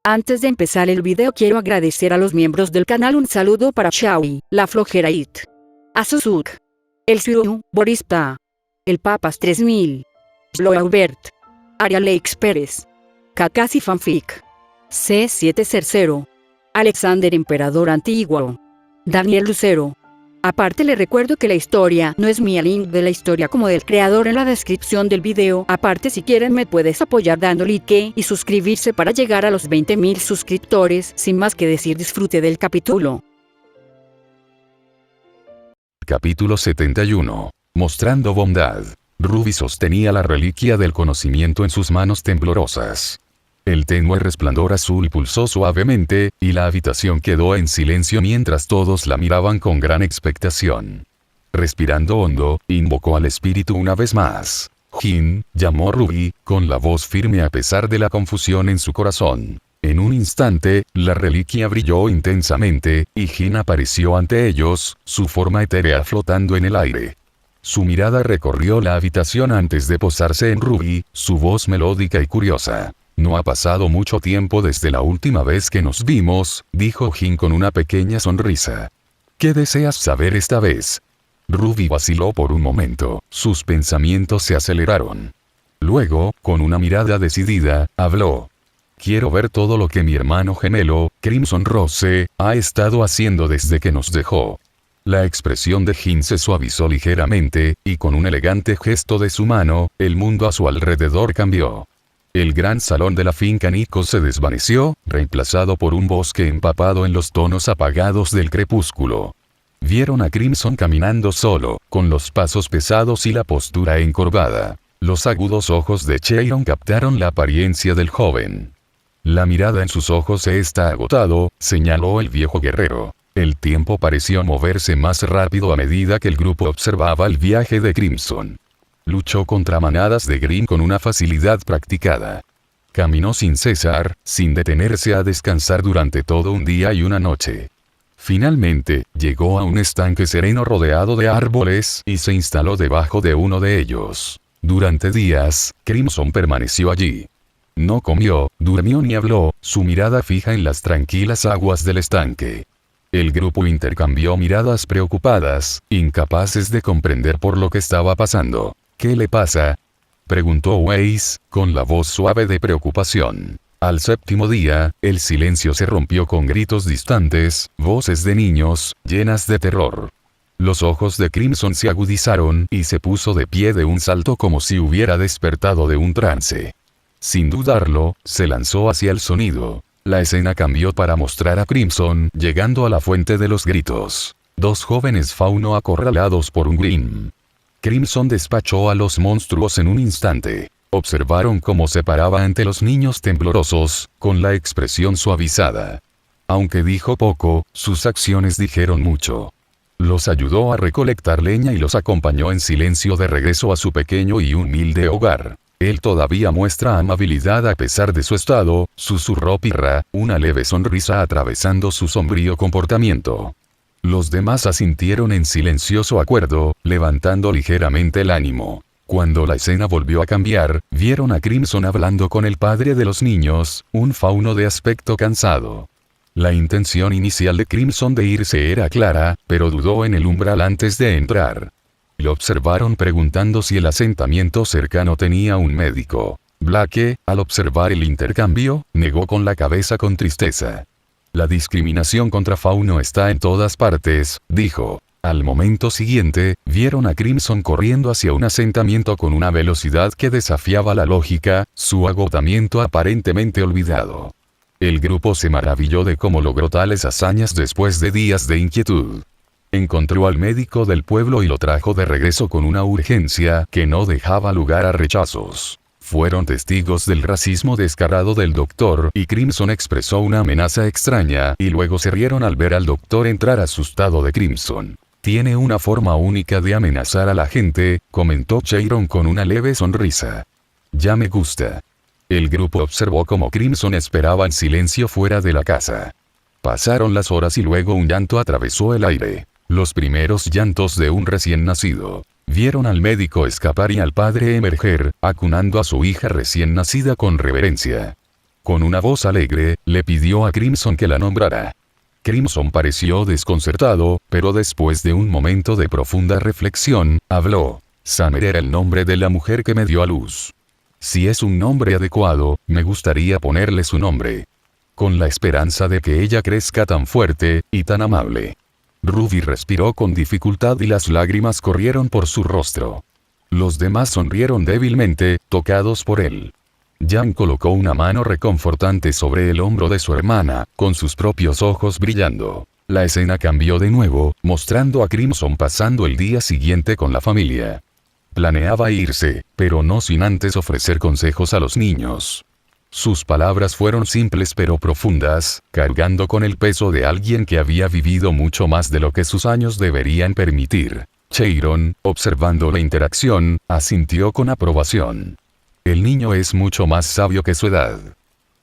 Antes de empezar el video quiero agradecer a los miembros del canal. Un saludo para Shawi, La Flojera It, Azuzuk, El Siru, Boris Pa, El Papas 3000, Sloaubert, Arialex Pérez, Kakasi Fanfic, C7 Cercero, Alexander Emperador Antiguo, Daniel Lucero. Aparte le recuerdo que la historia no es mía, link de la historia como del creador en la descripción del video. Aparte si quieren me puedes apoyar dando like y suscribirse para llegar a los 20.000 suscriptores. Sin más que decir, disfrute del capítulo. Capítulo 71. Mostrando bondad. Ruby sostenía la reliquia del conocimiento en sus manos temblorosas. El tenue resplandor azul pulsó suavemente, y la habitación quedó en silencio mientras todos la miraban con gran expectación. Respirando hondo, invocó al espíritu una vez más. Jin, llamó Ruby, con la voz firme a pesar de la confusión en su corazón. En un instante, la reliquia brilló intensamente, y Jin apareció ante ellos, su forma etérea flotando en el aire. Su mirada recorrió la habitación antes de posarse en Ruby, su voz melódica y curiosa. No ha pasado mucho tiempo desde la última vez que nos vimos, dijo Jin con una pequeña sonrisa. ¿Qué deseas saber esta vez? Ruby vaciló por un momento, sus pensamientos se aceleraron. Luego, con una mirada decidida, habló. Quiero ver todo lo que mi hermano gemelo, Crimson Rose, ha estado haciendo desde que nos dejó. La expresión de Jin se suavizó ligeramente, y con un elegante gesto de su mano, el mundo a su alrededor cambió. El gran salón de la finca Nico se desvaneció, reemplazado por un bosque empapado en los tonos apagados del crepúsculo. Vieron a Crimson caminando solo, con los pasos pesados y la postura encorvada. Los agudos ojos de Cheiron captaron la apariencia del joven. La mirada en sus ojos está agotado, señaló el viejo guerrero. El tiempo pareció moverse más rápido a medida que el grupo observaba el viaje de Crimson. Luchó contra manadas de Grimm con una facilidad practicada. Caminó sin cesar, sin detenerse a descansar durante todo un día y una noche. Finalmente, llegó a un estanque sereno rodeado de árboles y se instaló debajo de uno de ellos. Durante días, Crimson permaneció allí. No comió, durmió ni habló, su mirada fija en las tranquilas aguas del estanque. El grupo intercambió miradas preocupadas, incapaces de comprender por lo que estaba pasando. ¿Qué le pasa?, preguntó Weiss, con la voz suave de preocupación. Al séptimo día, el silencio se rompió con gritos distantes, voces de niños, llenas de terror. Los ojos de Crimson se agudizaron y se puso de pie de un salto como si hubiera despertado de un trance. Sin dudarlo, se lanzó hacia el sonido. La escena cambió para mostrar a Crimson llegando a la fuente de los gritos. Dos jóvenes fauno acorralados por un Grimm. Crimson despachó a los monstruos en un instante. Observaron cómo se paraba ante los niños temblorosos, con la expresión suavizada. Aunque dijo poco, sus acciones dijeron mucho. Los ayudó a recolectar leña y los acompañó en silencio de regreso a su pequeño y humilde hogar. Él todavía muestra amabilidad a pesar de su estado, susurró Pirra, una leve sonrisa atravesando su sombrío comportamiento. Los demás asintieron en silencioso acuerdo, levantando ligeramente el ánimo. Cuando la escena volvió a cambiar, vieron a Crimson hablando con el padre de los niños, un fauno de aspecto cansado. La intención inicial de Crimson de irse era clara, pero dudó en el umbral antes de entrar. Lo observaron preguntando si el asentamiento cercano tenía un médico. Blake, al observar el intercambio, negó con la cabeza con tristeza. La discriminación contra fauno está en todas partes, dijo. Al momento siguiente, vieron a Crimson corriendo hacia un asentamiento con una velocidad que desafiaba la lógica, su agotamiento aparentemente olvidado. El grupo se maravilló de cómo logró tales hazañas después de días de inquietud. Encontró al médico del pueblo y lo trajo de regreso con una urgencia que no dejaba lugar a rechazos. Fueron testigos del racismo descarado del doctor y Crimson expresó una amenaza extraña y luego se rieron al ver al doctor entrar asustado de Crimson. Tiene una forma única de amenazar a la gente, comentó Cheiron con una leve sonrisa. Ya me gusta. El grupo observó cómo Crimson esperaba en silencio fuera de la casa. Pasaron las horas y luego un llanto atravesó el aire. Los primeros llantos de un recién nacido. Vieron al médico escapar y al padre emerger, acunando a su hija recién nacida con reverencia. Con una voz alegre, le pidió a Crimson que la nombrara. Crimson pareció desconcertado, pero después de un momento de profunda reflexión, habló. Summer era el nombre de la mujer que me dio a luz. Si es un nombre adecuado, me gustaría ponerle su nombre. Con la esperanza de que ella crezca tan fuerte, y tan amable. Ruby respiró con dificultad y las lágrimas corrieron por su rostro. Los demás sonrieron débilmente, tocados por él. Jan colocó una mano reconfortante sobre el hombro de su hermana, con sus propios ojos brillando. La escena cambió de nuevo, mostrando a Crimson pasando el día siguiente con la familia. Planeaba irse, pero no sin antes ofrecer consejos a los niños. Sus palabras fueron simples pero profundas, cargando con el peso de alguien que había vivido mucho más de lo que sus años deberían permitir. Chiron, observando la interacción, asintió con aprobación. El niño es mucho más sabio que su edad.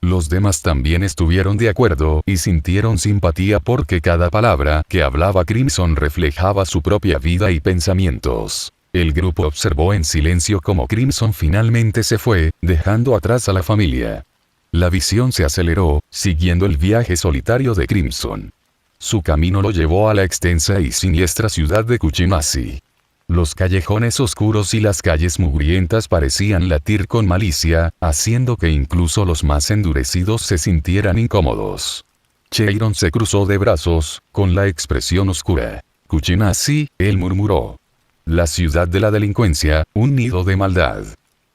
Los demás también estuvieron de acuerdo y sintieron simpatía porque cada palabra que hablaba Crimson reflejaba su propia vida y pensamientos. El grupo observó en silencio cómo Crimson finalmente se fue, dejando atrás a la familia. La visión se aceleró, siguiendo el viaje solitario de Crimson. Su camino lo llevó a la extensa y siniestra ciudad de Kuchimasi. Los callejones oscuros y las calles mugrientas parecían latir con malicia, haciendo que incluso los más endurecidos se sintieran incómodos. Chiron se cruzó de brazos, con la expresión oscura. Kuchimasi, él murmuró. La ciudad de la delincuencia, un nido de maldad.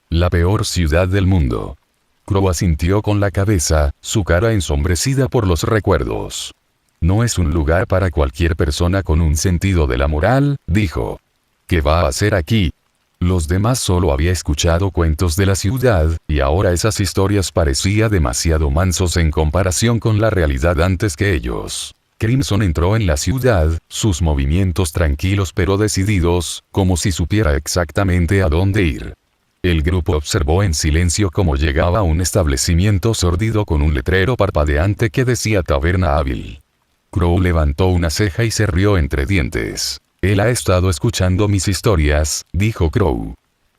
La peor ciudad del mundo. Crow asintió con la cabeza, su cara ensombrecida por los recuerdos. No es un lugar para cualquier persona con un sentido de la moral, dijo. ¿Qué va a hacer aquí? Los demás solo había escuchado cuentos de la ciudad, y ahora esas historias parecían demasiado mansos en comparación con la realidad antes que ellos. Crimson entró en la ciudad, sus movimientos tranquilos pero decididos, como si supiera exactamente a dónde ir. El grupo observó en silencio cómo llegaba a un establecimiento sórdido con un letrero parpadeante que decía Taberna Hábil. Crow levantó una ceja y se rió entre dientes. Él ha estado escuchando mis historias, dijo Crow.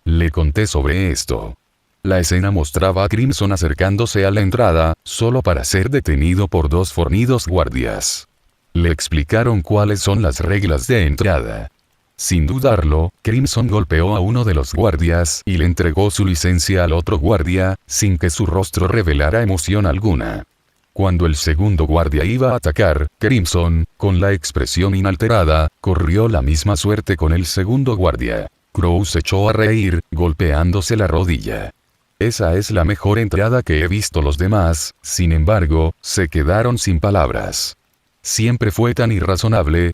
Le conté sobre esto. La escena mostraba a Crimson acercándose a la entrada, solo para ser detenido por dos fornidos guardias. Le explicaron cuáles son las reglas de entrada. Sin dudarlo, Crimson golpeó a uno de los guardias y le entregó su licencia al otro guardia, sin que su rostro revelara emoción alguna. Cuando el segundo guardia iba a atacar, Crimson, con la expresión inalterada, corrió la misma suerte con el segundo guardia. Crow se echó a reír, golpeándose la rodilla. Esa es la mejor entrada que he visto. Los demás, sin embargo, se quedaron sin palabras. ¿Siempre fue tan irrazonable?,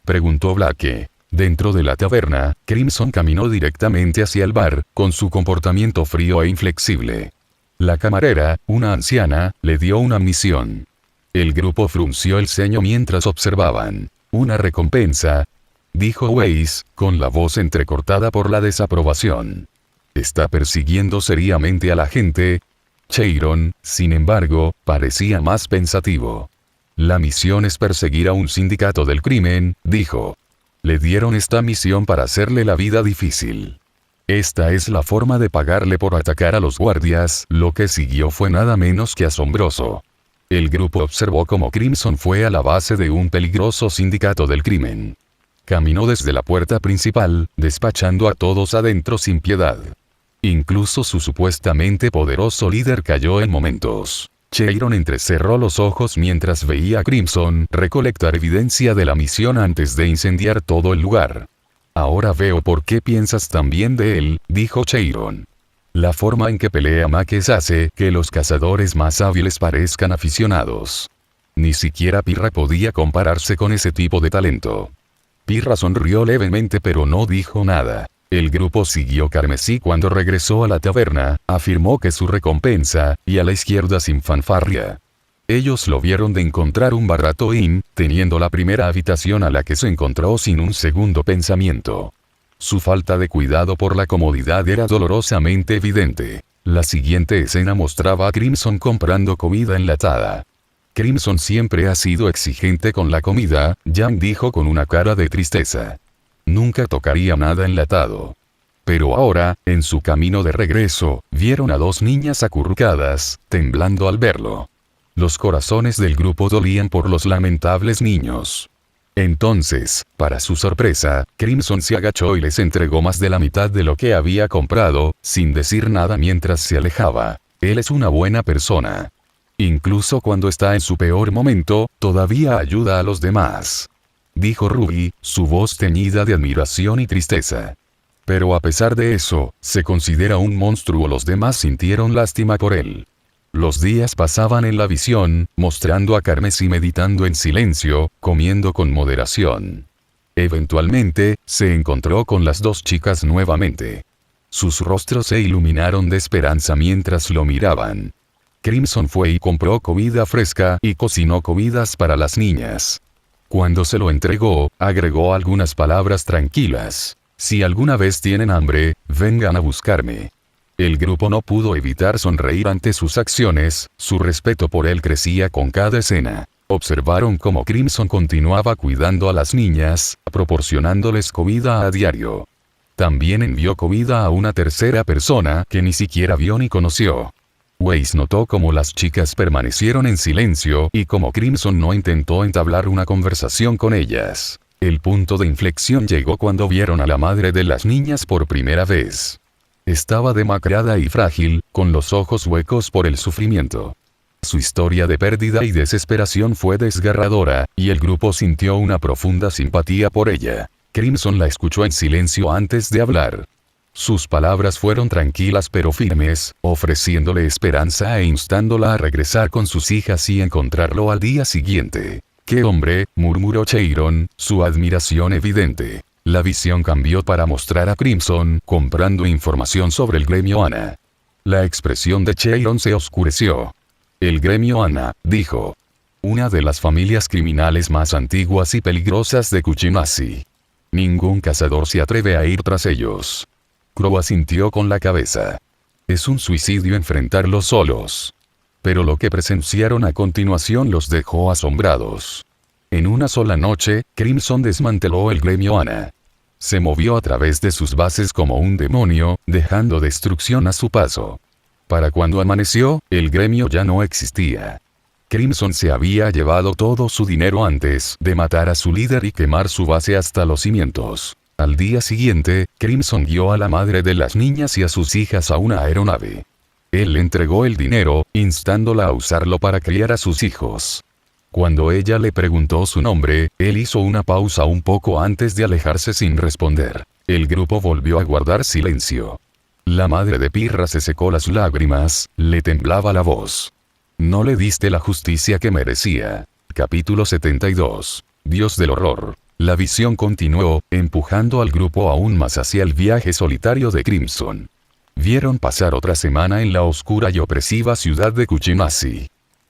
preguntó Blake. Dentro de la taberna, Crimson caminó directamente hacia el bar, con su comportamiento frío e inflexible. La camarera, una anciana, le dio una misión. El grupo frunció el ceño mientras observaban. ¿Una recompensa?, dijo Weiss, con la voz entrecortada por la desaprobación. ¿Está persiguiendo seriamente a la gente? Chiron, sin embargo, parecía más pensativo. La misión es perseguir a un sindicato del crimen, dijo. Le dieron esta misión para hacerle la vida difícil. Esta es la forma de pagarle por atacar a los guardias. Lo que siguió fue nada menos que asombroso. El grupo observó cómo Crimson fue a la base de un peligroso sindicato del crimen. Caminó desde la puerta principal, despachando a todos adentro sin piedad. Incluso su supuestamente poderoso líder cayó en momentos. Chiron entrecerró los ojos mientras veía a Crimson recolectar evidencia de la misión antes de incendiar todo el lugar. Ahora veo por qué piensas tan bien de él, dijo Chiron. La forma en que pelea Makes hace que los cazadores más hábiles parezcan aficionados. Ni siquiera Pirra podía compararse con ese tipo de talento. Pirra sonrió levemente pero no dijo nada. El grupo siguió carmesí cuando regresó a la taberna, afirmó que su recompensa, y a la izquierda sin fanfarria. Ellos lo vieron de encontrar un barato inn, teniendo la primera habitación a la que se encontró sin un segundo pensamiento. Su falta de cuidado por la comodidad era dolorosamente evidente. La siguiente escena mostraba a Crimson comprando comida enlatada. Crimson siempre ha sido exigente con la comida, Jan dijo con una cara de tristeza. Nunca tocaría nada enlatado. Pero ahora, en su camino de regreso, vieron a dos niñas acurrucadas, temblando al verlo. Los corazones del grupo dolían por los lamentables niños. Entonces, para su sorpresa, Crimson se agachó y les entregó más de la mitad de lo que había comprado, sin decir nada mientras se alejaba. Él es una buena persona. Incluso cuando está en su peor momento, todavía ayuda a los demás. Dijo Ruby, su voz teñida de admiración y tristeza. Pero a pesar de eso, se considera un monstruo. Los demás sintieron lástima por él. Los días pasaban en la visión, mostrando a Carmesí meditando en silencio, comiendo con moderación. Eventualmente, se encontró con las dos chicas nuevamente. Sus rostros se iluminaron de esperanza mientras lo miraban. Crimson fue y compró comida fresca y cocinó comidas para las niñas. Cuando se lo entregó, agregó algunas palabras tranquilas. Si alguna vez tienen hambre, vengan a buscarme. El grupo no pudo evitar sonreír ante sus acciones, su respeto por él crecía con cada escena. Observaron cómo Crimson continuaba cuidando a las niñas, proporcionándoles comida a diario. También envió comida a una tercera persona que ni siquiera vio ni conoció. Weiss notó cómo las chicas permanecieron en silencio y cómo Crimson no intentó entablar una conversación con ellas. El punto de inflexión llegó cuando vieron a la madre de las niñas por primera vez. Estaba demacrada y frágil, con los ojos huecos por el sufrimiento. Su historia de pérdida y desesperación fue desgarradora, y el grupo sintió una profunda simpatía por ella. Crimson la escuchó en silencio antes de hablar. Sus palabras fueron tranquilas pero firmes, ofreciéndole esperanza e instándola a regresar con sus hijas y encontrarlo al día siguiente. ¡Qué hombre!, murmuró Chiron, su admiración evidente. La visión cambió para mostrar a Crimson comprando información sobre el gremio Ana. La expresión de Chiron se oscureció. El gremio Ana, dijo. Una de las familias criminales más antiguas y peligrosas de Kuchimasi. Ningún cazador se atreve a ir tras ellos. Crow asintió con la cabeza. Es un suicidio enfrentarlos solos. Pero lo que presenciaron a continuación los dejó asombrados. En una sola noche, Crimson desmanteló el gremio Ana. Se movió a través de sus bases como un demonio, dejando destrucción a su paso. Para cuando amaneció, el gremio ya no existía. Crimson se había llevado todo su dinero antes de matar a su líder y quemar su base hasta los cimientos. Al día siguiente, Crimson guió a la madre de las niñas y a sus hijas a una aeronave. Él le entregó el dinero, instándola a usarlo para criar a sus hijos. Cuando ella le preguntó su nombre, él hizo una pausa un poco antes de alejarse sin responder. El grupo volvió a guardar silencio. La madre de Pirra se secó las lágrimas, le temblaba la voz. No le diste la justicia que merecía. Capítulo 72. Dios del horror. La visión continuó, empujando al grupo aún más hacia el viaje solitario de Crimson. Vieron pasar otra semana en la oscura y opresiva ciudad de Kuchimasi.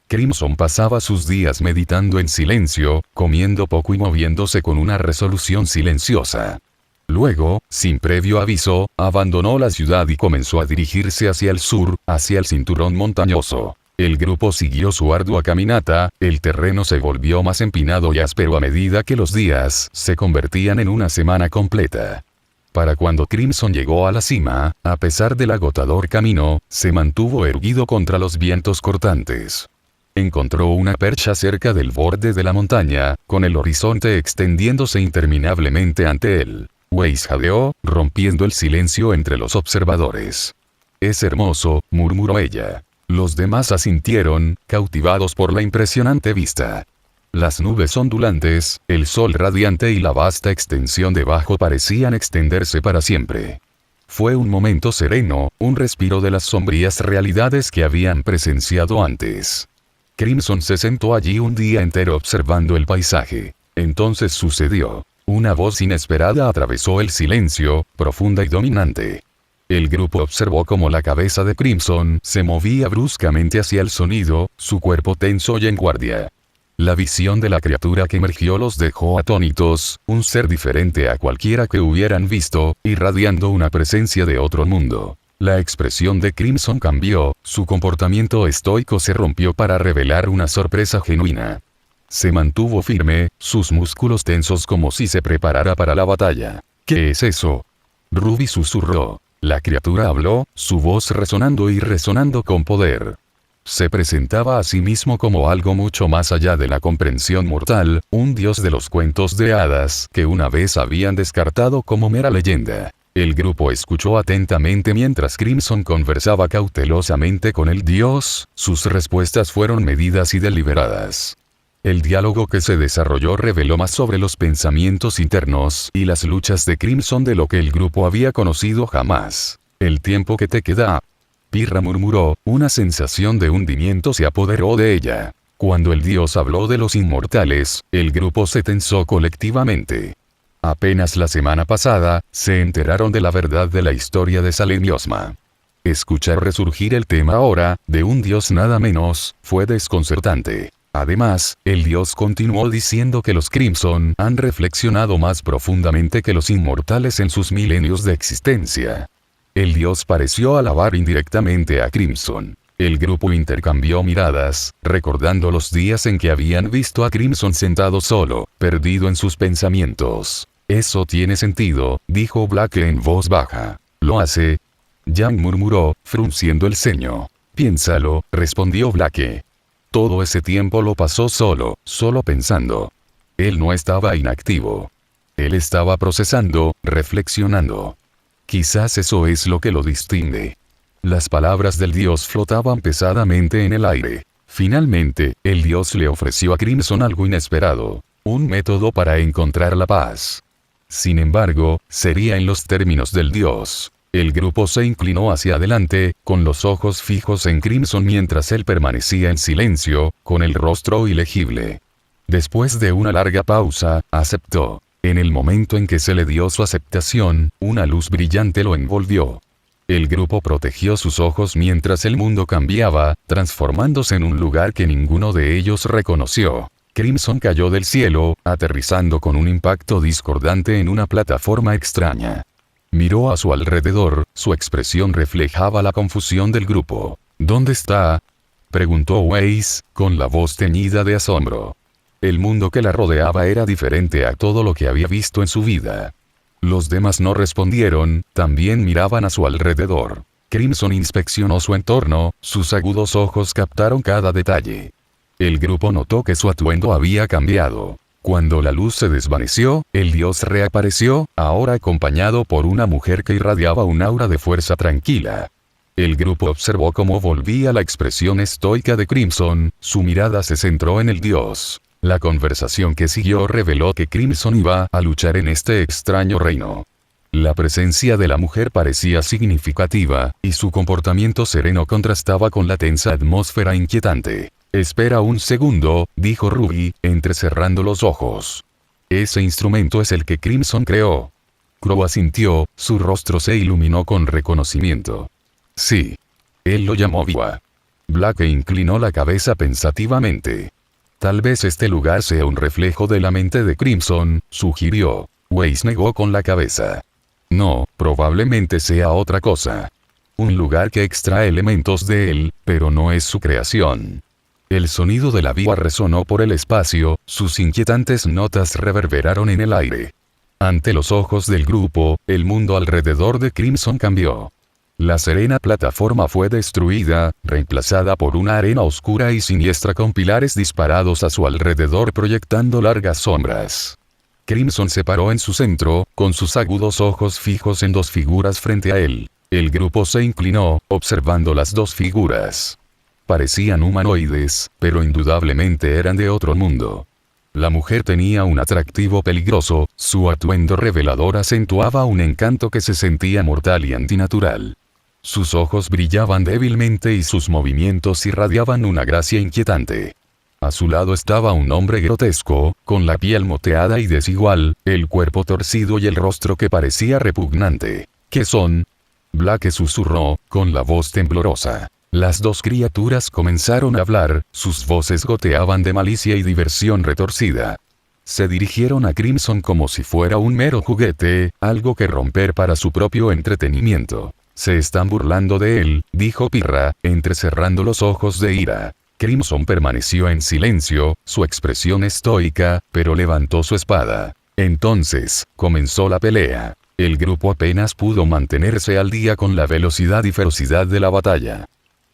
Crimson pasaba sus días meditando en silencio, comiendo poco y moviéndose con una resolución silenciosa. Luego, sin previo aviso, abandonó la ciudad y comenzó a dirigirse hacia el sur, hacia el cinturón montañoso. El grupo siguió su ardua caminata, el terreno se volvió más empinado y áspero a medida que los días se convertían en una semana completa. Para cuando Crimson llegó a la cima, a pesar del agotador camino, se mantuvo erguido contra los vientos cortantes. Encontró una percha cerca del borde de la montaña, con el horizonte extendiéndose interminablemente ante él. Weiss jadeó, rompiendo el silencio entre los observadores. Es hermoso, murmuró ella. Los demás asintieron, cautivados por la impresionante vista. Las nubes ondulantes, el sol radiante y la vasta extensión debajo parecían extenderse para siempre. Fue un momento sereno, un respiro de las sombrías realidades que habían presenciado antes. Crimson se sentó allí un día entero observando el paisaje. Entonces sucedió. Una voz inesperada atravesó el silencio, profunda y dominante. El grupo observó cómo la cabeza de Crimson se movía bruscamente hacia el sonido, su cuerpo tenso y en guardia. La visión de la criatura que emergió los dejó atónitos, un ser diferente a cualquiera que hubieran visto, irradiando una presencia de otro mundo. La expresión de Crimson cambió, su comportamiento estoico se rompió para revelar una sorpresa genuina. Se mantuvo firme, sus músculos tensos como si se preparara para la batalla. ¿Qué es eso? Ruby susurró. La criatura habló, su voz resonando y resonando con poder. Se presentaba a sí mismo como algo mucho más allá de la comprensión mortal, un dios de los cuentos de hadas que una vez habían descartado como mera leyenda. El grupo escuchó atentamente mientras Crimson conversaba cautelosamente con el dios, sus respuestas fueron medidas y deliberadas. El diálogo que se desarrolló reveló más sobre los pensamientos internos y las luchas de Crimson de lo que el grupo había conocido jamás. El tiempo que te queda. Pirra murmuró, una sensación de hundimiento se apoderó de ella. Cuando el dios habló de los inmortales, el grupo se tensó colectivamente. Apenas la semana pasada, se enteraron de la verdad de la historia de Salem y Ozma. Escuchar resurgir el tema ahora, de un dios nada menos, fue desconcertante. Además, el dios continuó diciendo que los Crimson han reflexionado más profundamente que los inmortales en sus milenios de existencia. El dios pareció alabar indirectamente a Crimson. El grupo intercambió miradas, recordando los días en que habían visto a Crimson sentado solo, perdido en sus pensamientos. Eso tiene sentido, dijo Blake en voz baja. ¿Lo hace? Yang murmuró, frunciendo el ceño. Piénsalo, respondió Blake. Todo ese tiempo lo pasó solo pensando. Él no estaba inactivo. Él estaba procesando, reflexionando. Quizás eso es lo que lo distingue. Las palabras del dios flotaban pesadamente en el aire. Finalmente, el dios le ofreció a Crimson algo inesperado. Un método para encontrar la paz. Sin embargo, sería en los términos del dios. El grupo se inclinó hacia adelante, con los ojos fijos en Crimson mientras él permanecía en silencio, con el rostro ilegible. Después de una larga pausa, aceptó. En el momento en que se le dio su aceptación, una luz brillante lo envolvió. El grupo protegió sus ojos mientras el mundo cambiaba, transformándose en un lugar que ninguno de ellos reconoció. Crimson cayó del cielo, aterrizando con un impacto discordante en una plataforma extraña. Miró a su alrededor, su expresión reflejaba la confusión del grupo. ¿Dónde está? Preguntó Weiss, con la voz teñida de asombro. El mundo que la rodeaba era diferente a todo lo que había visto en su vida. Los demás no respondieron, también miraban a su alrededor. Crimson inspeccionó su entorno, sus agudos ojos captaron cada detalle. El grupo notó que su atuendo había cambiado. Cuando la luz se desvaneció, el dios reapareció, ahora acompañado por una mujer que irradiaba un aura de fuerza tranquila. El grupo observó cómo volvía la expresión estoica de Crimson, su mirada se centró en el dios. La conversación que siguió reveló que Crimson iba a luchar en este extraño reino. La presencia de la mujer parecía significativa, y su comportamiento sereno contrastaba con la tensa atmósfera inquietante. Espera un segundo, dijo Ruby, entrecerrando los ojos. Ese instrumento es el que Crimson creó. Crow asintió, su rostro se iluminó con reconocimiento. Sí. Él lo llamó Viva. Blake inclinó la cabeza pensativamente. Tal vez este lugar sea un reflejo de la mente de Crimson, sugirió. Weiss negó con la cabeza. No, probablemente sea otra cosa. Un lugar que extrae elementos de él, pero no es su creación. El sonido de la viva resonó por el espacio, sus inquietantes notas reverberaron en el aire. Ante los ojos del grupo, el mundo alrededor de Crimson cambió. La serena plataforma fue destruida, reemplazada por una arena oscura y siniestra con pilares disparados a su alrededor proyectando largas sombras. Crimson se paró en su centro, con sus agudos ojos fijos en dos figuras frente a él. El grupo se inclinó, observando las dos figuras. Parecían humanoides, pero indudablemente eran de otro mundo. La mujer tenía un atractivo peligroso, su atuendo revelador acentuaba un encanto que se sentía mortal y antinatural. Sus ojos brillaban débilmente y sus movimientos irradiaban una gracia inquietante. A su lado estaba un hombre grotesco, con la piel moteada y desigual, el cuerpo torcido y el rostro que parecía repugnante. ¿Qué son? Blake susurró, con la voz temblorosa. Las dos criaturas comenzaron a hablar, sus voces goteaban de malicia y diversión retorcida. Se dirigieron a Crimson como si fuera un mero juguete, algo que romper para su propio entretenimiento. Se están burlando de él, dijo Pirra, entrecerrando los ojos de ira. Crimson permaneció en silencio, su expresión estoica, pero levantó su espada. Entonces, comenzó la pelea. El grupo apenas pudo mantenerse al día con la velocidad y ferocidad de la batalla.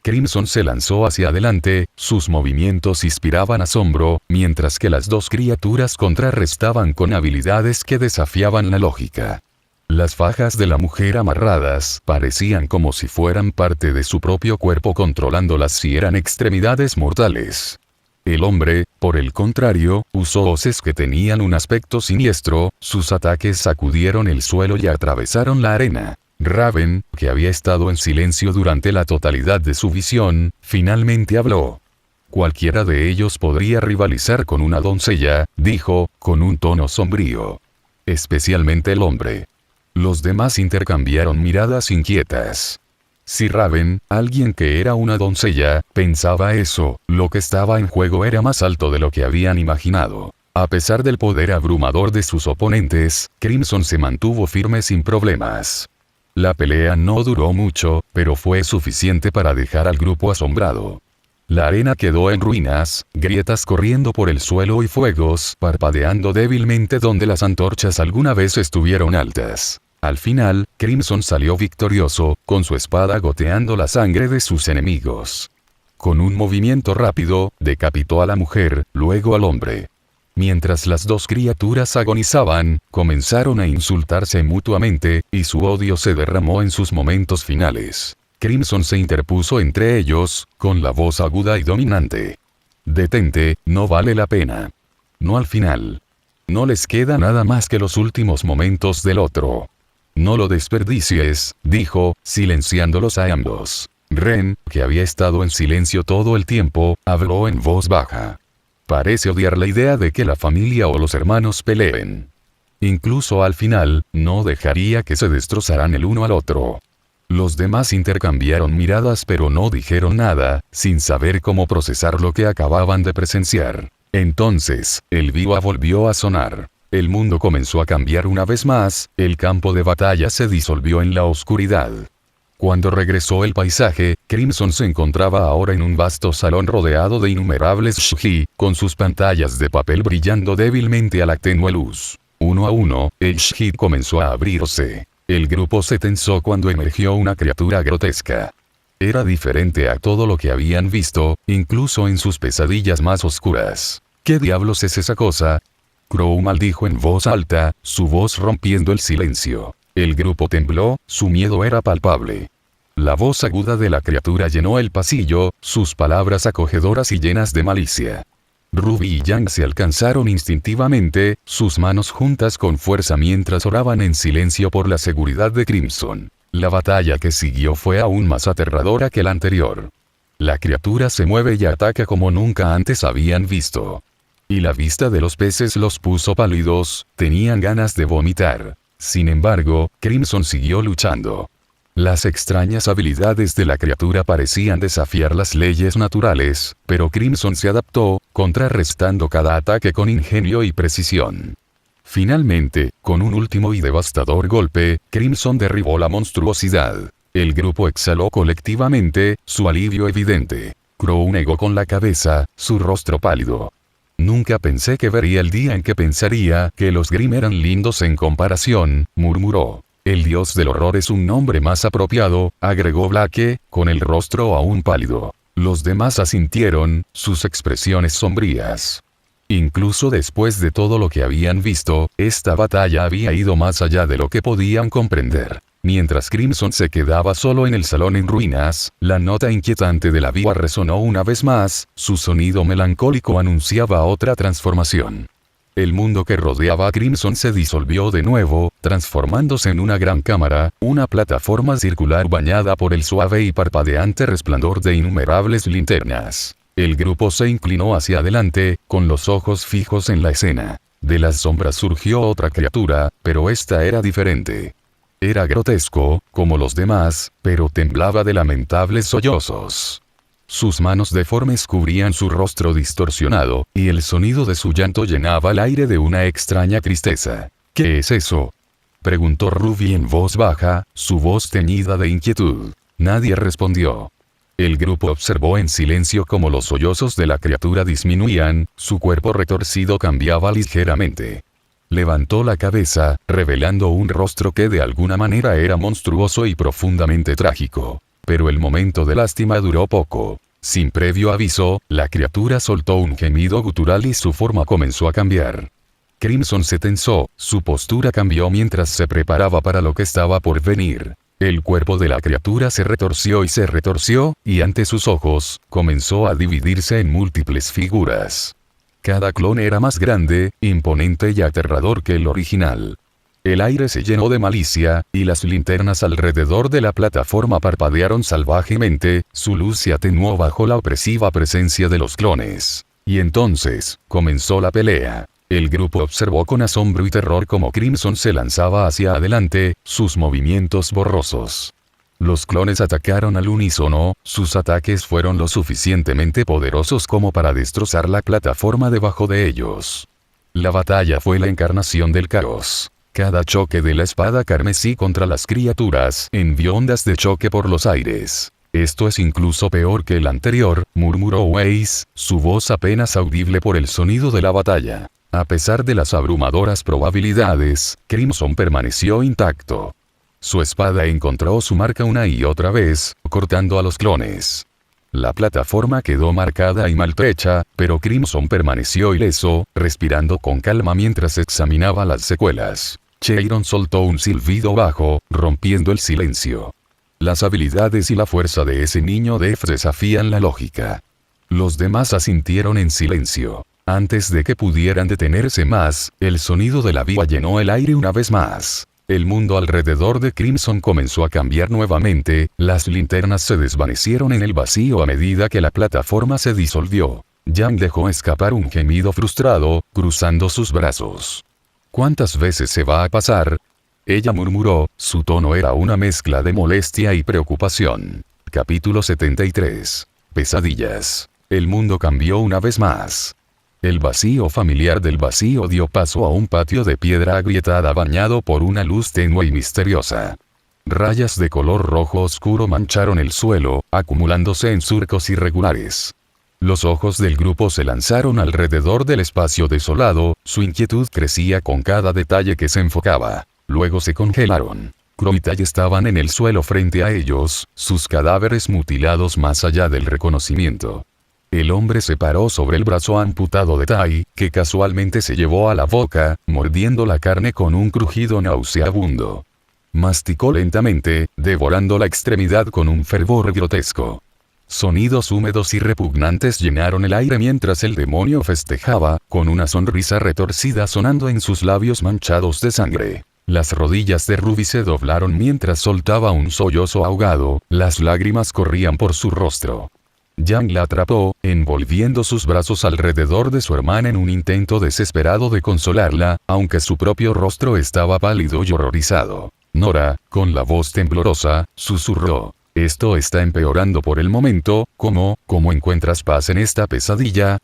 Crimson se lanzó hacia adelante, sus movimientos inspiraban asombro, mientras que las dos criaturas contrarrestaban con habilidades que desafiaban la lógica. Las fajas de la mujer amarradas parecían como si fueran parte de su propio cuerpo controlándolas si eran extremidades mortales. El hombre, por el contrario, usó hoces que tenían un aspecto siniestro, sus ataques sacudieron el suelo y atravesaron la arena. Raven, que había estado en silencio durante la totalidad de su visión, finalmente habló. Cualquiera de ellos podría rivalizar con una doncella, dijo, con un tono sombrío. Especialmente el hombre. Los demás intercambiaron miradas inquietas. Si Raven, alguien que era una doncella, pensaba eso, lo que estaba en juego era más alto de lo que habían imaginado. A pesar del poder abrumador de sus oponentes, Crimson se mantuvo firme sin problemas. La pelea no duró mucho, pero fue suficiente para dejar al grupo asombrado. La arena quedó en ruinas, grietas corriendo por el suelo y fuegos parpadeando débilmente donde las antorchas alguna vez estuvieron altas. Al final, Crimson salió victorioso, con su espada goteando la sangre de sus enemigos. Con un movimiento rápido, decapitó a la mujer, luego al hombre. Mientras las dos criaturas agonizaban, comenzaron a insultarse mutuamente, y su odio se derramó en sus momentos finales. Crimson se interpuso entre ellos, con la voz aguda y dominante. «Detente, no vale la pena. No al final. No les queda nada más que los últimos momentos del otro. No lo desperdicies», dijo, silenciándolos a ambos. Ren, que había estado en silencio todo el tiempo, habló en voz baja. Parece odiar la idea de que la familia o los hermanos peleen. Incluso al final, no dejaría que se destrozaran el uno al otro. Los demás intercambiaron miradas pero no dijeron nada, sin saber cómo procesar lo que acababan de presenciar. Entonces, el biwa volvió a sonar. El mundo comenzó a cambiar una vez más, el campo de batalla se disolvió en la oscuridad. Cuando regresó el paisaje, Crimson se encontraba ahora en un vasto salón rodeado de innumerables shiji, con sus pantallas de papel brillando débilmente a la tenue luz. Uno a uno, el shiji comenzó a abrirse. El grupo se tensó cuando emergió una criatura grotesca. Era diferente a todo lo que habían visto, incluso en sus pesadillas más oscuras. ¿Qué diablos es esa cosa? Crow maldijo en voz alta, su voz rompiendo el silencio. El grupo tembló, su miedo era palpable. La voz aguda de la criatura llenó el pasillo, sus palabras acogedoras y llenas de malicia. Ruby y Yang se alcanzaron instintivamente, sus manos juntas con fuerza mientras oraban en silencio por la seguridad de Crimson. La batalla que siguió fue aún más aterradora que la anterior. La criatura se mueve y ataca como nunca antes habían visto. Y la vista de los peces los puso pálidos, tenían ganas de vomitar. Sin embargo, Crimson siguió luchando. Las extrañas habilidades de la criatura parecían desafiar las leyes naturales, pero Crimson se adaptó, contrarrestando cada ataque con ingenio y precisión. Finalmente, con un último y devastador golpe, Crimson derribó la monstruosidad. El grupo exhaló colectivamente, su alivio evidente. Crow negó con la cabeza, su rostro pálido. «Nunca pensé que vería el día en que pensaría que los Grimm eran lindos en comparación», murmuró. «El dios del horror es un nombre más apropiado», agregó Blake, con el rostro aún pálido. Los demás asintieron, sus expresiones sombrías. Incluso después de todo lo que habían visto, esta batalla había ido más allá de lo que podían comprender. Mientras Crimson se quedaba solo en el salón en ruinas, la nota inquietante de la biwa resonó una vez más, su sonido melancólico anunciaba otra transformación. El mundo que rodeaba a Crimson se disolvió de nuevo, transformándose en una gran cámara, una plataforma circular bañada por el suave y parpadeante resplandor de innumerables linternas. El grupo se inclinó hacia adelante, con los ojos fijos en la escena. De las sombras surgió otra criatura, pero esta era diferente. Era grotesco, como los demás, pero temblaba de lamentables sollozos. Sus manos deformes cubrían su rostro distorsionado, y el sonido de su llanto llenaba el aire de una extraña tristeza. «¿Qué es eso?», preguntó Ruby en voz baja, su voz teñida de inquietud. Nadie respondió. El grupo observó en silencio cómo los sollozos de la criatura disminuían, su cuerpo retorcido cambiaba ligeramente. Levantó la cabeza, revelando un rostro que de alguna manera era monstruoso y profundamente trágico. Pero el momento de lástima duró poco. Sin previo aviso, la criatura soltó un gemido gutural y su forma comenzó a cambiar. Crimson se tensó, su postura cambió mientras se preparaba para lo que estaba por venir. El cuerpo de la criatura se retorció, y ante sus ojos, comenzó a dividirse en múltiples figuras. Cada clon era más grande, imponente y aterrador que el original. El aire se llenó de malicia, y las linternas alrededor de la plataforma parpadearon salvajemente, su luz se atenuó bajo la opresiva presencia de los clones. Y entonces, comenzó la pelea. El grupo observó con asombro y terror cómo Crimson se lanzaba hacia adelante, sus movimientos borrosos. Los clones atacaron al unísono, sus ataques fueron lo suficientemente poderosos como para destrozar la plataforma debajo de ellos. La batalla fue la encarnación del caos. Cada choque de la espada carmesí contra las criaturas envió ondas de choque por los aires. Esto es incluso peor que el anterior, murmuró Weiss, su voz apenas audible por el sonido de la batalla. A pesar de las abrumadoras probabilidades, Crimson permaneció intacto. Su espada encontró su marca una y otra vez, cortando a los clones. La plataforma quedó marcada y maltrecha, pero Crimson permaneció ileso, respirando con calma mientras examinaba las secuelas. Chiron soltó un silbido bajo, rompiendo el silencio. Las habilidades y la fuerza de ese niño Def desafían la lógica. Los demás asintieron en silencio. Antes de que pudieran detenerse más, el sonido de la viva llenó el aire una vez más. El mundo alrededor de Crimson comenzó a cambiar nuevamente, las linternas se desvanecieron en el vacío a medida que la plataforma se disolvió. Yang dejó escapar un gemido frustrado, cruzando sus brazos. ¿Cuántas veces se va a pasar? Ella murmuró, su tono era una mezcla de molestia y preocupación. Capítulo 73. Pesadillas. El mundo cambió una vez más. El vacío familiar del vacío dio paso a un patio de piedra agrietada bañado por una luz tenue y misteriosa. Rayas de color rojo oscuro mancharon el suelo, acumulándose en surcos irregulares. Los ojos del grupo se lanzaron alrededor del espacio desolado, su inquietud crecía con cada detalle que se enfocaba. Luego se congelaron. Crow y Tai estaban en el suelo frente a ellos, sus cadáveres mutilados más allá del reconocimiento. El hombre se paró sobre el brazo amputado de Tai, que casualmente se llevó a la boca, mordiendo la carne con un crujido nauseabundo. Masticó lentamente, devorando la extremidad con un fervor grotesco. Sonidos húmedos y repugnantes llenaron el aire mientras el demonio festejaba, con una sonrisa retorcida sonando en sus labios manchados de sangre. Las rodillas de Ruby se doblaron mientras soltaba un sollozo ahogado, las lágrimas corrían por su rostro. Yang la atrapó, envolviendo sus brazos alrededor de su hermana en un intento desesperado de consolarla, aunque su propio rostro estaba pálido y horrorizado. Nora, con la voz temblorosa, susurró. Esto está empeorando por el momento, ¿cómo encuentras paz en esta pesadilla?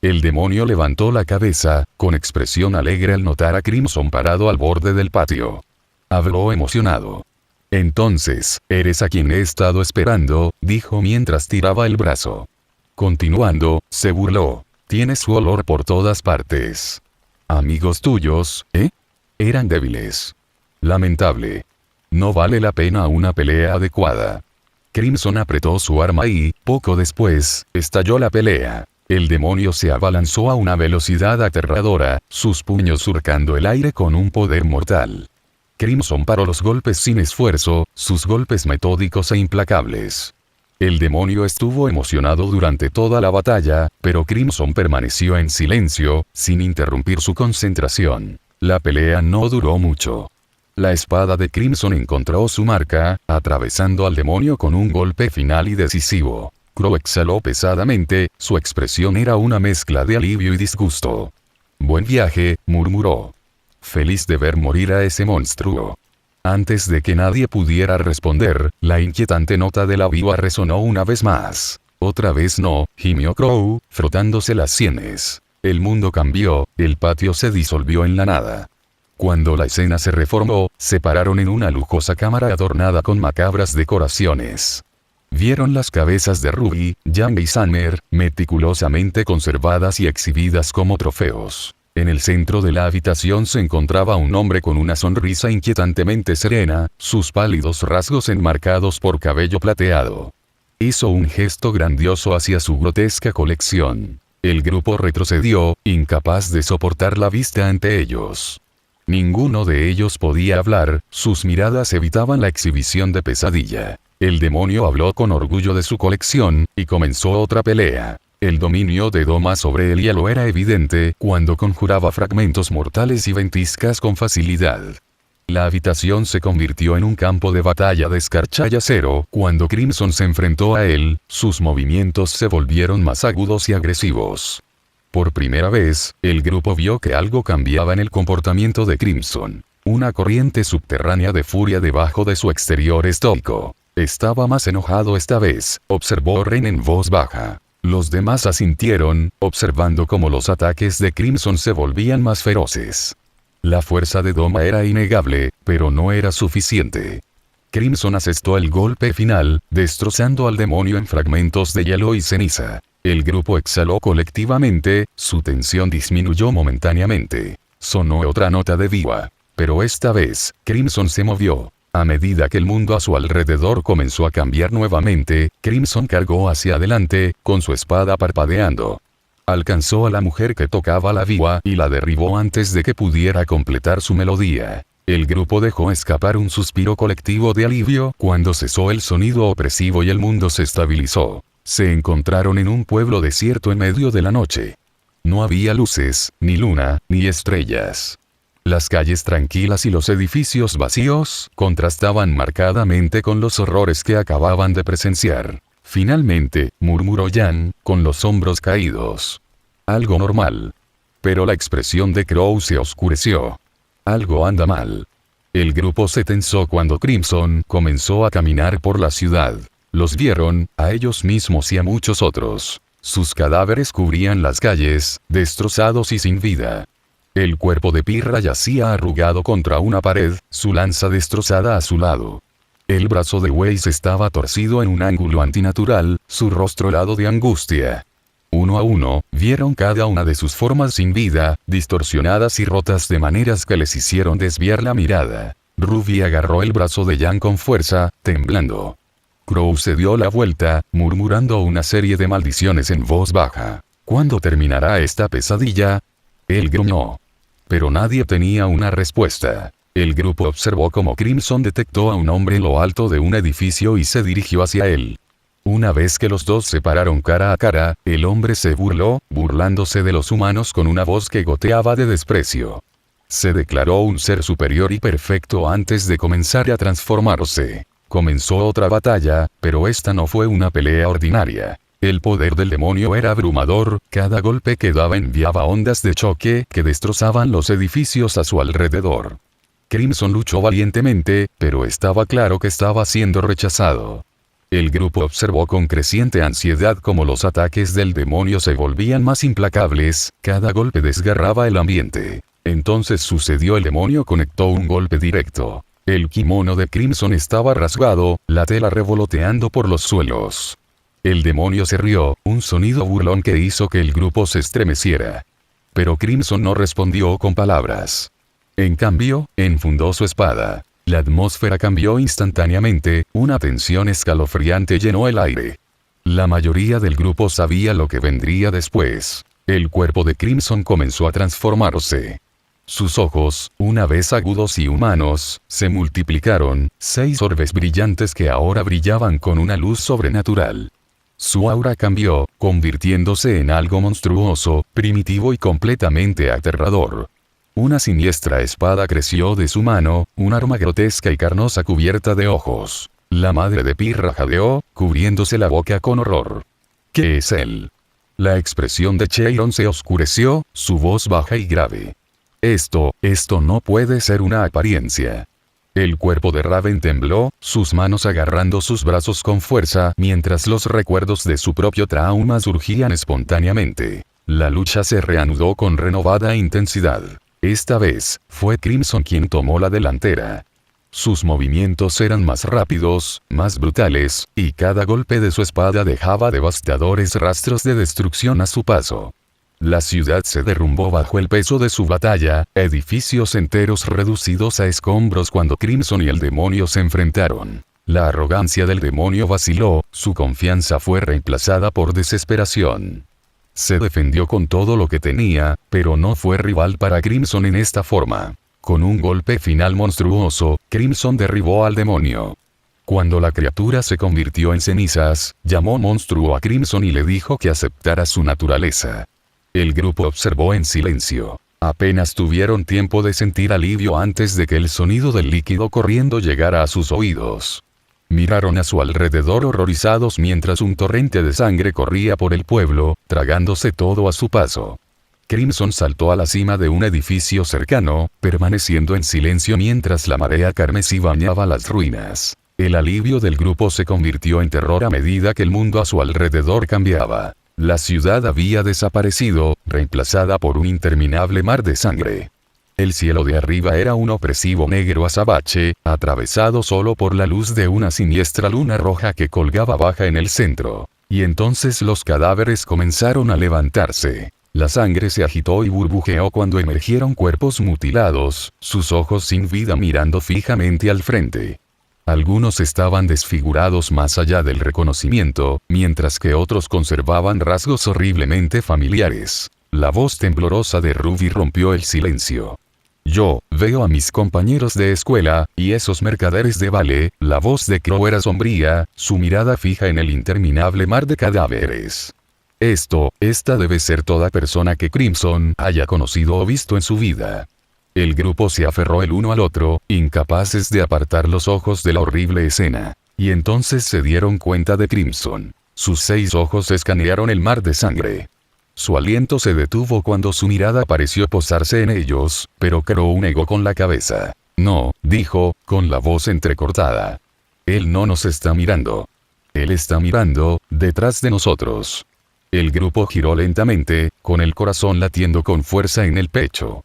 El demonio levantó la cabeza, con expresión alegre al notar a Crimson parado al borde del patio. Habló emocionado. Entonces, eres a quien he estado esperando, dijo mientras tiraba el brazo. Continuando, se burló. Tienes su olor por todas partes. Amigos tuyos, ¿eh? Eran débiles. Lamentable. No vale la pena una pelea adecuada. Crimson apretó su arma y, poco después, estalló la pelea. El demonio se abalanzó a una velocidad aterradora, sus puños surcando el aire con un poder mortal. Crimson paró los golpes sin esfuerzo, sus golpes metódicos e implacables. El demonio estuvo emocionado durante toda la batalla, pero Crimson permaneció en silencio, sin interrumpir su concentración. La pelea no duró mucho. La espada de Crimson encontró su marca, atravesando al demonio con un golpe final y decisivo. Crow exhaló pesadamente, su expresión era una mezcla de alivio y disgusto. Buen viaje, murmuró. Feliz de ver morir a ese monstruo. Antes de que nadie pudiera responder, la inquietante nota de la viva resonó una vez más. Otra vez no, gimió Crow, frotándose las sienes. El mundo cambió, el patio se disolvió en la nada. Cuando la escena se reformó, se pararon en una lujosa cámara adornada con macabras decoraciones. Vieron las cabezas de Ruby, Yang y Summer, meticulosamente conservadas y exhibidas como trofeos. En el centro de la habitación se encontraba un hombre con una sonrisa inquietantemente serena, sus pálidos rasgos enmarcados por cabello plateado. Hizo un gesto grandioso hacia su grotesca colección. El grupo retrocedió, incapaz de soportar la vista ante ellos. Ninguno de ellos podía hablar, sus miradas evitaban la exhibición de pesadilla. El demonio habló con orgullo de su colección, y comenzó otra pelea. El dominio de Doma sobre el hielo era evidente cuando conjuraba fragmentos mortales y ventiscas con facilidad. La habitación se convirtió en un campo de batalla de escarcha y acero. Cuando Crimson se enfrentó a él, sus movimientos se volvieron más agudos y agresivos. Por primera vez, el grupo vio que algo cambiaba en el comportamiento de Crimson. Una corriente subterránea de furia debajo de su exterior estoico. Estaba más enojado esta vez, observó Ren en voz baja. Los demás asintieron, observando cómo los ataques de Crimson se volvían más feroces. La fuerza de Doma era innegable, pero no era suficiente. Crimson asestó el golpe final, destrozando al demonio en fragmentos de hielo y ceniza. El grupo exhaló colectivamente, su tensión disminuyó momentáneamente. Sonó otra nota de viva. Pero esta vez, Crimson se movió. A medida que el mundo a su alrededor comenzó a cambiar nuevamente, Crimson cargó hacia adelante, con su espada parpadeando. Alcanzó a la mujer que tocaba la vihuela y la derribó antes de que pudiera completar su melodía. El grupo dejó escapar un suspiro colectivo de alivio cuando cesó el sonido opresivo y el mundo se estabilizó. Se encontraron en un pueblo desierto en medio de la noche. No había luces, ni luna, ni estrellas. Las calles tranquilas y los edificios vacíos contrastaban marcadamente con los horrores que acababan de presenciar. Finalmente, murmuró Jan, con los hombros caídos. Algo normal. Pero la expresión de Crow se oscureció. Algo anda mal. El grupo se tensó cuando Crimson comenzó a caminar por la ciudad. Los vieron, a ellos mismos y a muchos otros. Sus cadáveres cubrían las calles, destrozados y sin vida. El cuerpo de Pirra yacía arrugado contra una pared, su lanza destrozada a su lado. El brazo de Weiss estaba torcido en un ángulo antinatural, su rostro helado de angustia. Uno a uno, vieron cada una de sus formas sin vida, distorsionadas y rotas de maneras que les hicieron desviar la mirada. Ruby agarró el brazo de Jan con fuerza, temblando. Crow se dio la vuelta, murmurando una serie de maldiciones en voz baja. ¿Cuándo terminará esta pesadilla? Él gruñó. Pero nadie tenía una respuesta. El grupo observó cómo Crimson detectó a un hombre en lo alto de un edificio y se dirigió hacia él. Una vez que los dos se pararon cara a cara, el hombre se burló, burlándose de los humanos con una voz que goteaba de desprecio. Se declaró un ser superior y perfecto antes de comenzar a transformarse. Comenzó otra batalla, pero esta no fue una pelea ordinaria. El poder del demonio era abrumador, cada golpe que daba enviaba ondas de choque que destrozaban los edificios a su alrededor. Crimson luchó valientemente, pero estaba claro que estaba siendo rechazado. El grupo observó con creciente ansiedad cómo los ataques del demonio se volvían más implacables, cada golpe desgarraba el ambiente. Entonces sucedió: el demonio conectó un golpe directo. El kimono de Crimson estaba rasgado, la tela revoloteando por los suelos. El demonio se rió, un sonido burlón que hizo que el grupo se estremeciera. Pero Crimson no respondió con palabras. En cambio, enfundó su espada. La atmósfera cambió instantáneamente, una tensión escalofriante llenó el aire. La mayoría del grupo sabía lo que vendría después. El cuerpo de Crimson comenzó a transformarse. Sus ojos, una vez agudos y humanos, se multiplicaron, 6 orbes brillantes que ahora brillaban con una luz sobrenatural. Su aura cambió, convirtiéndose en algo monstruoso, primitivo y completamente aterrador. Una siniestra espada creció de su mano, un arma grotesca y carnosa cubierta de ojos. La madre de Pirra jadeó, cubriéndose la boca con horror. ¿Qué es él? La expresión de Cheiron se oscureció, su voz baja y grave. Esto no puede ser una apariencia. El cuerpo de Raven tembló, sus manos agarrando sus brazos con fuerza, mientras los recuerdos de su propio trauma surgían espontáneamente. La lucha se reanudó con renovada intensidad. Esta vez, fue Crimson quien tomó la delantera. Sus movimientos eran más rápidos, más brutales, y cada golpe de su espada dejaba devastadores rastros de destrucción a su paso. La ciudad se derrumbó bajo el peso de su batalla, edificios enteros reducidos a escombros cuando Crimson y el demonio se enfrentaron. La arrogancia del demonio vaciló, su confianza fue reemplazada por desesperación. Se defendió con todo lo que tenía, pero no fue rival para Crimson en esta forma. Con un golpe final monstruoso, Crimson derribó al demonio. Cuando la criatura se convirtió en cenizas, llamó monstruo a Crimson y le dijo que aceptara su naturaleza. El grupo observó en silencio. Apenas tuvieron tiempo de sentir alivio antes de que el sonido del líquido corriendo llegara a sus oídos. Miraron a su alrededor horrorizados mientras un torrente de sangre corría por el pueblo, tragándose todo a su paso. Crimson saltó a la cima de un edificio cercano, permaneciendo en silencio mientras la marea carmesí bañaba las ruinas. El alivio del grupo se convirtió en terror a medida que el mundo a su alrededor cambiaba. La ciudad había desaparecido, reemplazada por un interminable mar de sangre. El cielo de arriba era un opresivo negro azabache, atravesado solo por la luz de una siniestra luna roja que colgaba baja en el centro. Y entonces los cadáveres comenzaron a levantarse. La sangre se agitó y burbujeó cuando emergieron cuerpos mutilados, sus ojos sin vida mirando fijamente al frente. Algunos estaban desfigurados más allá del reconocimiento, mientras que otros conservaban rasgos horriblemente familiares. La voz temblorosa de Ruby rompió el silencio. Yo veo a mis compañeros de escuela, y esos mercaderes de Vale. La voz de Crow era sombría, su mirada fija en el interminable mar de cadáveres. Esta debe ser toda persona que Crimson haya conocido o visto en su vida. El grupo se aferró el uno al otro, incapaces de apartar los ojos de la horrible escena. Y entonces se dieron cuenta de Crimson. Sus 6 ojos escanearon el mar de sangre. Su aliento se detuvo cuando su mirada pareció posarse en ellos, pero Crow negó con la cabeza. No, dijo, con la voz entrecortada. Él no nos está mirando. Él está mirando, detrás de nosotros. El grupo giró lentamente, con el corazón latiendo con fuerza en el pecho.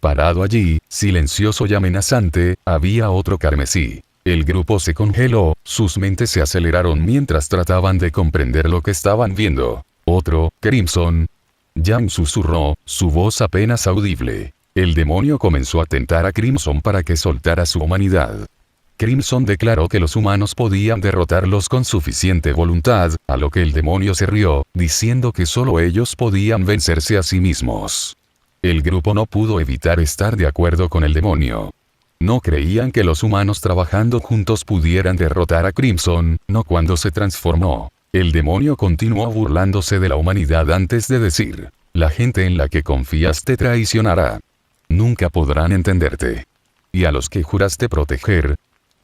Parado allí, silencioso y amenazante, había otro carmesí. El grupo se congeló, sus mentes se aceleraron mientras trataban de comprender lo que estaban viendo. Otro, Crimson. Yang susurró, su voz apenas audible. El demonio comenzó a tentar a Crimson para que soltara su humanidad. Crimson declaró que los humanos podían derrotarlos con suficiente voluntad, a lo que el demonio se rió, diciendo que solo ellos podían vencerse a sí mismos. El grupo no pudo evitar estar de acuerdo con el demonio. No creían que los humanos trabajando juntos pudieran derrotar a Crimson, no cuando se transformó. El demonio continuó burlándose de la humanidad antes de decir, la gente en la que confías te traicionará. Nunca podrán entenderte. Y a los que juraste proteger,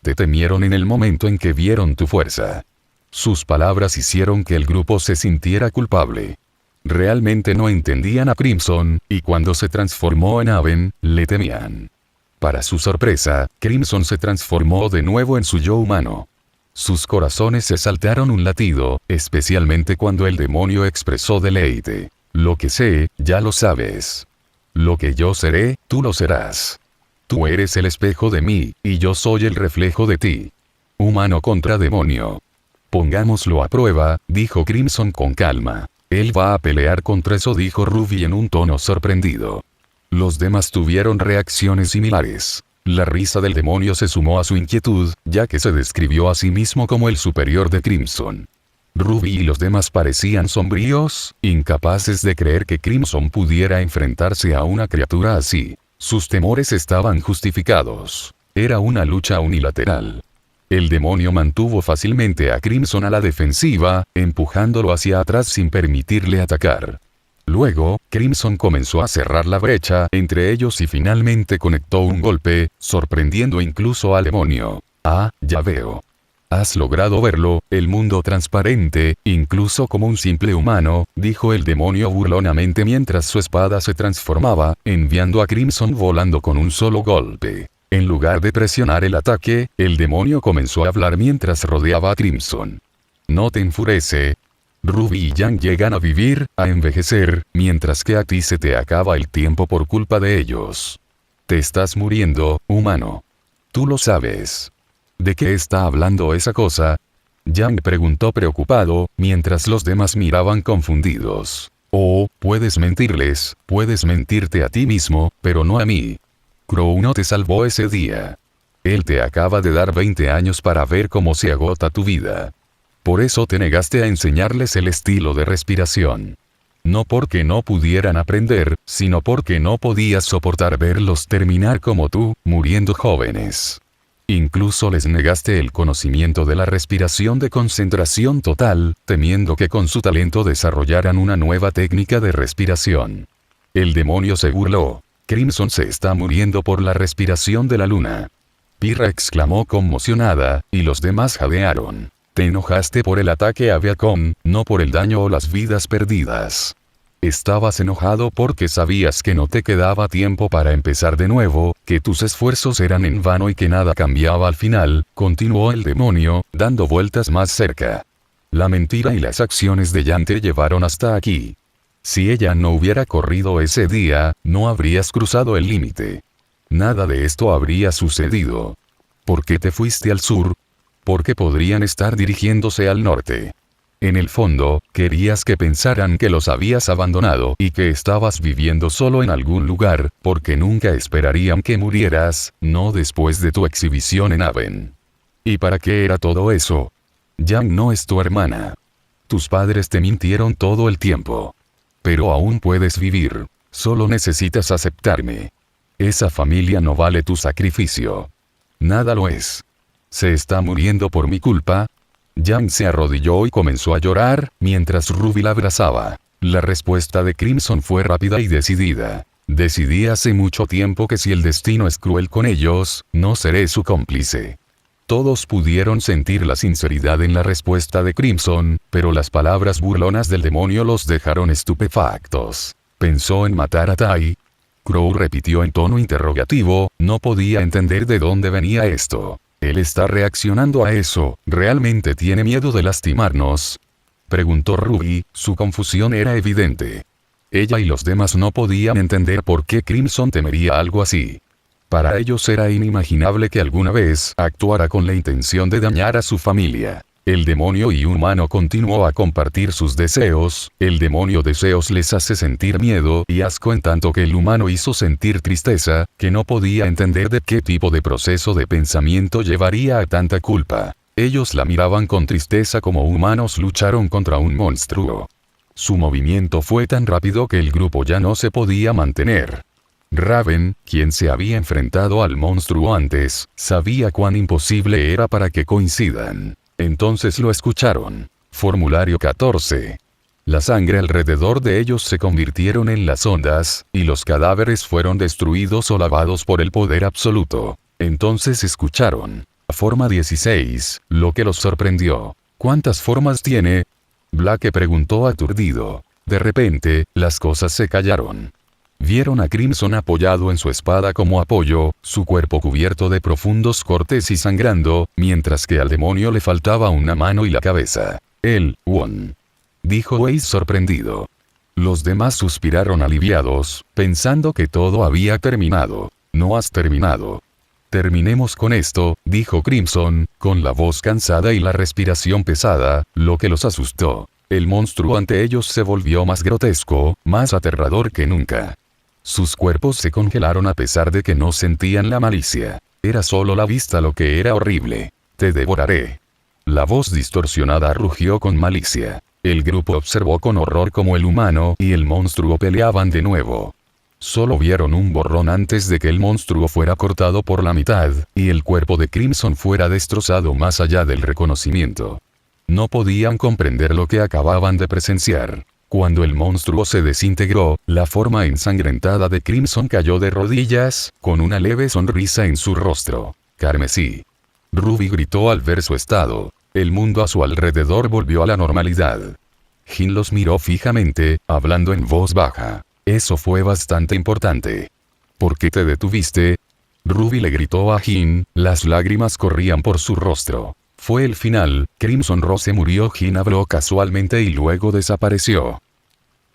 te temieron en el momento en que vieron tu fuerza. Sus palabras hicieron que el grupo se sintiera culpable. Realmente no entendían a Crimson, y cuando se transformó en Aven, le temían. Para su sorpresa, Crimson se transformó de nuevo en su yo humano. Sus corazones se saltaron un latido, especialmente cuando el demonio expresó deleite. Lo que sé, ya lo sabes. Lo que yo seré, tú lo serás. Tú eres el espejo de mí, y yo soy el reflejo de ti. Humano contra demonio. Pongámoslo a prueba, dijo Crimson con calma. Él va a pelear contra eso, dijo Ruby en un tono sorprendido. Los demás tuvieron reacciones similares. La risa del demonio se sumó a su inquietud, ya que se describió a sí mismo como el superior de Crimson. Ruby y los demás parecían sombríos, incapaces de creer que Crimson pudiera enfrentarse a una criatura así. Sus temores estaban justificados. Era una lucha unilateral. El demonio mantuvo fácilmente a Crimson a la defensiva, empujándolo hacia atrás sin permitirle atacar. Luego, Crimson comenzó a cerrar la brecha entre ellos y finalmente conectó un golpe, sorprendiendo incluso al demonio. Ah, ya veo. Has logrado verlo, el mundo transparente, incluso como un simple humano, dijo el demonio burlonamente mientras su espada se transformaba, enviando a Crimson volando con un solo golpe. En lugar de presionar el ataque, el demonio comenzó a hablar mientras rodeaba a Crimson. No te enfurece. Ruby y Yang llegan a vivir, a envejecer, mientras que a ti se te acaba el tiempo por culpa de ellos. Te estás muriendo, humano. Tú lo sabes. ¿De qué está hablando esa cosa? Yang preguntó preocupado, mientras los demás miraban confundidos. Oh, puedes mentirles, puedes mentirte a ti mismo, pero no a mí. Crow no te salvó ese día. Él te acaba de dar 20 años para ver cómo se agota tu vida. Por eso te negaste a enseñarles el estilo de respiración. No porque no pudieran aprender, sino porque no podías soportar verlos terminar como tú, muriendo jóvenes. Incluso les negaste el conocimiento de la respiración de concentración total, temiendo que con su talento desarrollaran una nueva técnica de respiración. El demonio se burló. Crimson se está muriendo por la respiración de la luna. Pirra exclamó conmocionada, y los demás jadearon. Te enojaste por el ataque a Viacom, no por el daño o las vidas perdidas. Estabas enojado porque sabías que no te quedaba tiempo para empezar de nuevo, que tus esfuerzos eran en vano y que nada cambiaba al final, continuó el demonio, dando vueltas más cerca. La mentira y las acciones de Jan te llevaron hasta aquí. Si ella no hubiera corrido ese día, no habrías cruzado el límite. Nada de esto habría sucedido. ¿Por qué te fuiste al sur? Porque podrían estar dirigiéndose al norte. En el fondo, querías que pensaran que los habías abandonado y que estabas viviendo solo en algún lugar, porque nunca esperarían que murieras, no después de tu exhibición en Aven. ¿Y para qué era todo eso? Jan no es tu hermana. Tus padres te mintieron todo el tiempo. Pero aún puedes vivir, solo necesitas aceptarme. Esa familia no vale tu sacrificio. Nada lo es. ¿Se está muriendo por mi culpa? Jan se arrodilló y comenzó a llorar, mientras Ruby la abrazaba. La respuesta de Crimson fue rápida y decidida. Decidí hace mucho tiempo que si el destino es cruel con ellos, no seré su cómplice. Todos pudieron sentir la sinceridad en la respuesta de Crimson, pero las palabras burlonas del demonio los dejaron estupefactos. ¿Pensó en matar a Tai? Crow repitió en tono interrogativo, no podía entender de dónde venía esto. Él está reaccionando a eso, ¿realmente tiene miedo de lastimarnos? Preguntó Ruby, su confusión era evidente. Ella y los demás no podían entender por qué Crimson temería algo así. Para ellos era inimaginable que alguna vez actuara con la intención de dañar a su familia. El demonio y humano continuó a compartir sus deseos, el demonio deseos les hace sentir miedo y asco en tanto que el humano hizo sentir tristeza, que no podía entender de qué tipo de proceso de pensamiento llevaría a tanta culpa. Ellos la miraban con tristeza como humanos lucharon contra un monstruo. Su movimiento fue tan rápido que el grupo ya no se podía mantener. Raven, quien se había enfrentado al monstruo antes, sabía cuán imposible era para que coincidan. Entonces lo escucharon. Formulario 14. La sangre alrededor de ellos se convirtieron en las ondas, y los cadáveres fueron destruidos o lavados por el poder absoluto. Entonces escucharon. Forma 16, lo que los sorprendió. ¿Cuántas formas tiene? Blake preguntó aturdido. De repente, las cosas se callaron. Vieron a Crimson apoyado en su espada como apoyo, su cuerpo cubierto de profundos cortes y sangrando, mientras que al demonio le faltaba una mano y la cabeza. Won. Dijo Weiss sorprendido. Los demás suspiraron aliviados, pensando que todo había terminado. No has terminado. Terminemos con esto, dijo Crimson, con la voz cansada y la respiración pesada, lo que los asustó. El monstruo ante ellos se volvió más grotesco, más aterrador que nunca. Sus cuerpos se congelaron a pesar de que no sentían la malicia. Era solo la vista lo que era horrible. Te devoraré. La voz distorsionada rugió con malicia. El grupo observó con horror cómo el humano y el monstruo peleaban de nuevo. Solo vieron un borrón antes de que el monstruo fuera cortado por la mitad, y el cuerpo de Crimson fuera destrozado más allá del reconocimiento. No podían comprender lo que acababan de presenciar. Cuando el monstruo se desintegró, la forma ensangrentada de Crimson cayó de rodillas, con una leve sonrisa en su rostro. Carmesí. Ruby gritó al ver su estado. El mundo a su alrededor volvió a la normalidad. Jin los miró fijamente, hablando en voz baja. Eso fue bastante importante. ¿Por qué te detuviste? Ruby le gritó a Jin, las lágrimas corrían por su rostro. Fue el final, Crimson Rose murió. Jin habló casualmente y luego desapareció.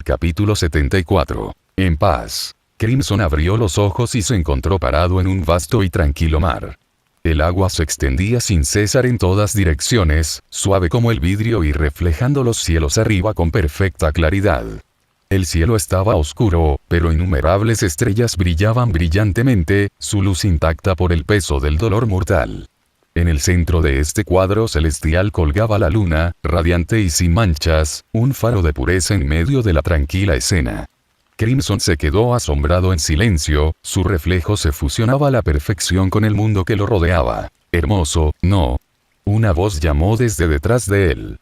Capítulo 74. En paz. Crimson abrió los ojos y se encontró parado en un vasto y tranquilo mar. El agua se extendía sin cesar en todas direcciones, suave como el vidrio y reflejando los cielos arriba con perfecta claridad. El cielo estaba oscuro, pero innumerables estrellas brillaban brillantemente, su luz intacta por el peso del dolor mortal. En el centro de este cuadro celestial colgaba la luna, radiante y sin manchas, un faro de pureza en medio de la tranquila escena. Crimson se quedó asombrado en silencio, su reflejo se fusionaba a la perfección con el mundo que lo rodeaba. Hermoso, ¿no? Una voz llamó desde detrás de él.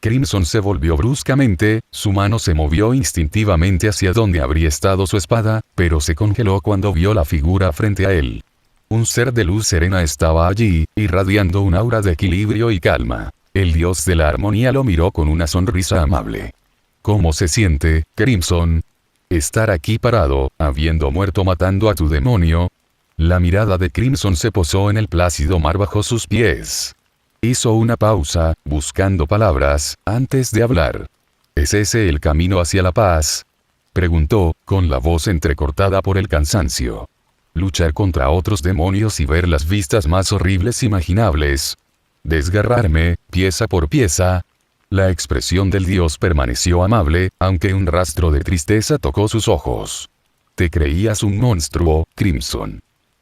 Crimson se volvió bruscamente, su mano se movió instintivamente hacia donde habría estado su espada, pero se congeló cuando vio la figura frente a él. Un ser de luz serena estaba allí, irradiando un aura de equilibrio y calma. El dios de la armonía lo miró con una sonrisa amable. ¿Cómo se siente, Crimson? Estar aquí parado, habiendo muerto matando a tu demonio. La mirada de Crimson se posó en el plácido mar bajo sus pies. Hizo una pausa, buscando palabras, antes de hablar. ¿Es ese el camino hacia la paz? Preguntó, con la voz entrecortada por el cansancio. Luchar contra otros demonios y ver las vistas más horribles imaginables. Desgarrarme, pieza por pieza. La expresión del dios permaneció amable, aunque un rastro de tristeza tocó sus ojos. Te creías un monstruo, Crimson.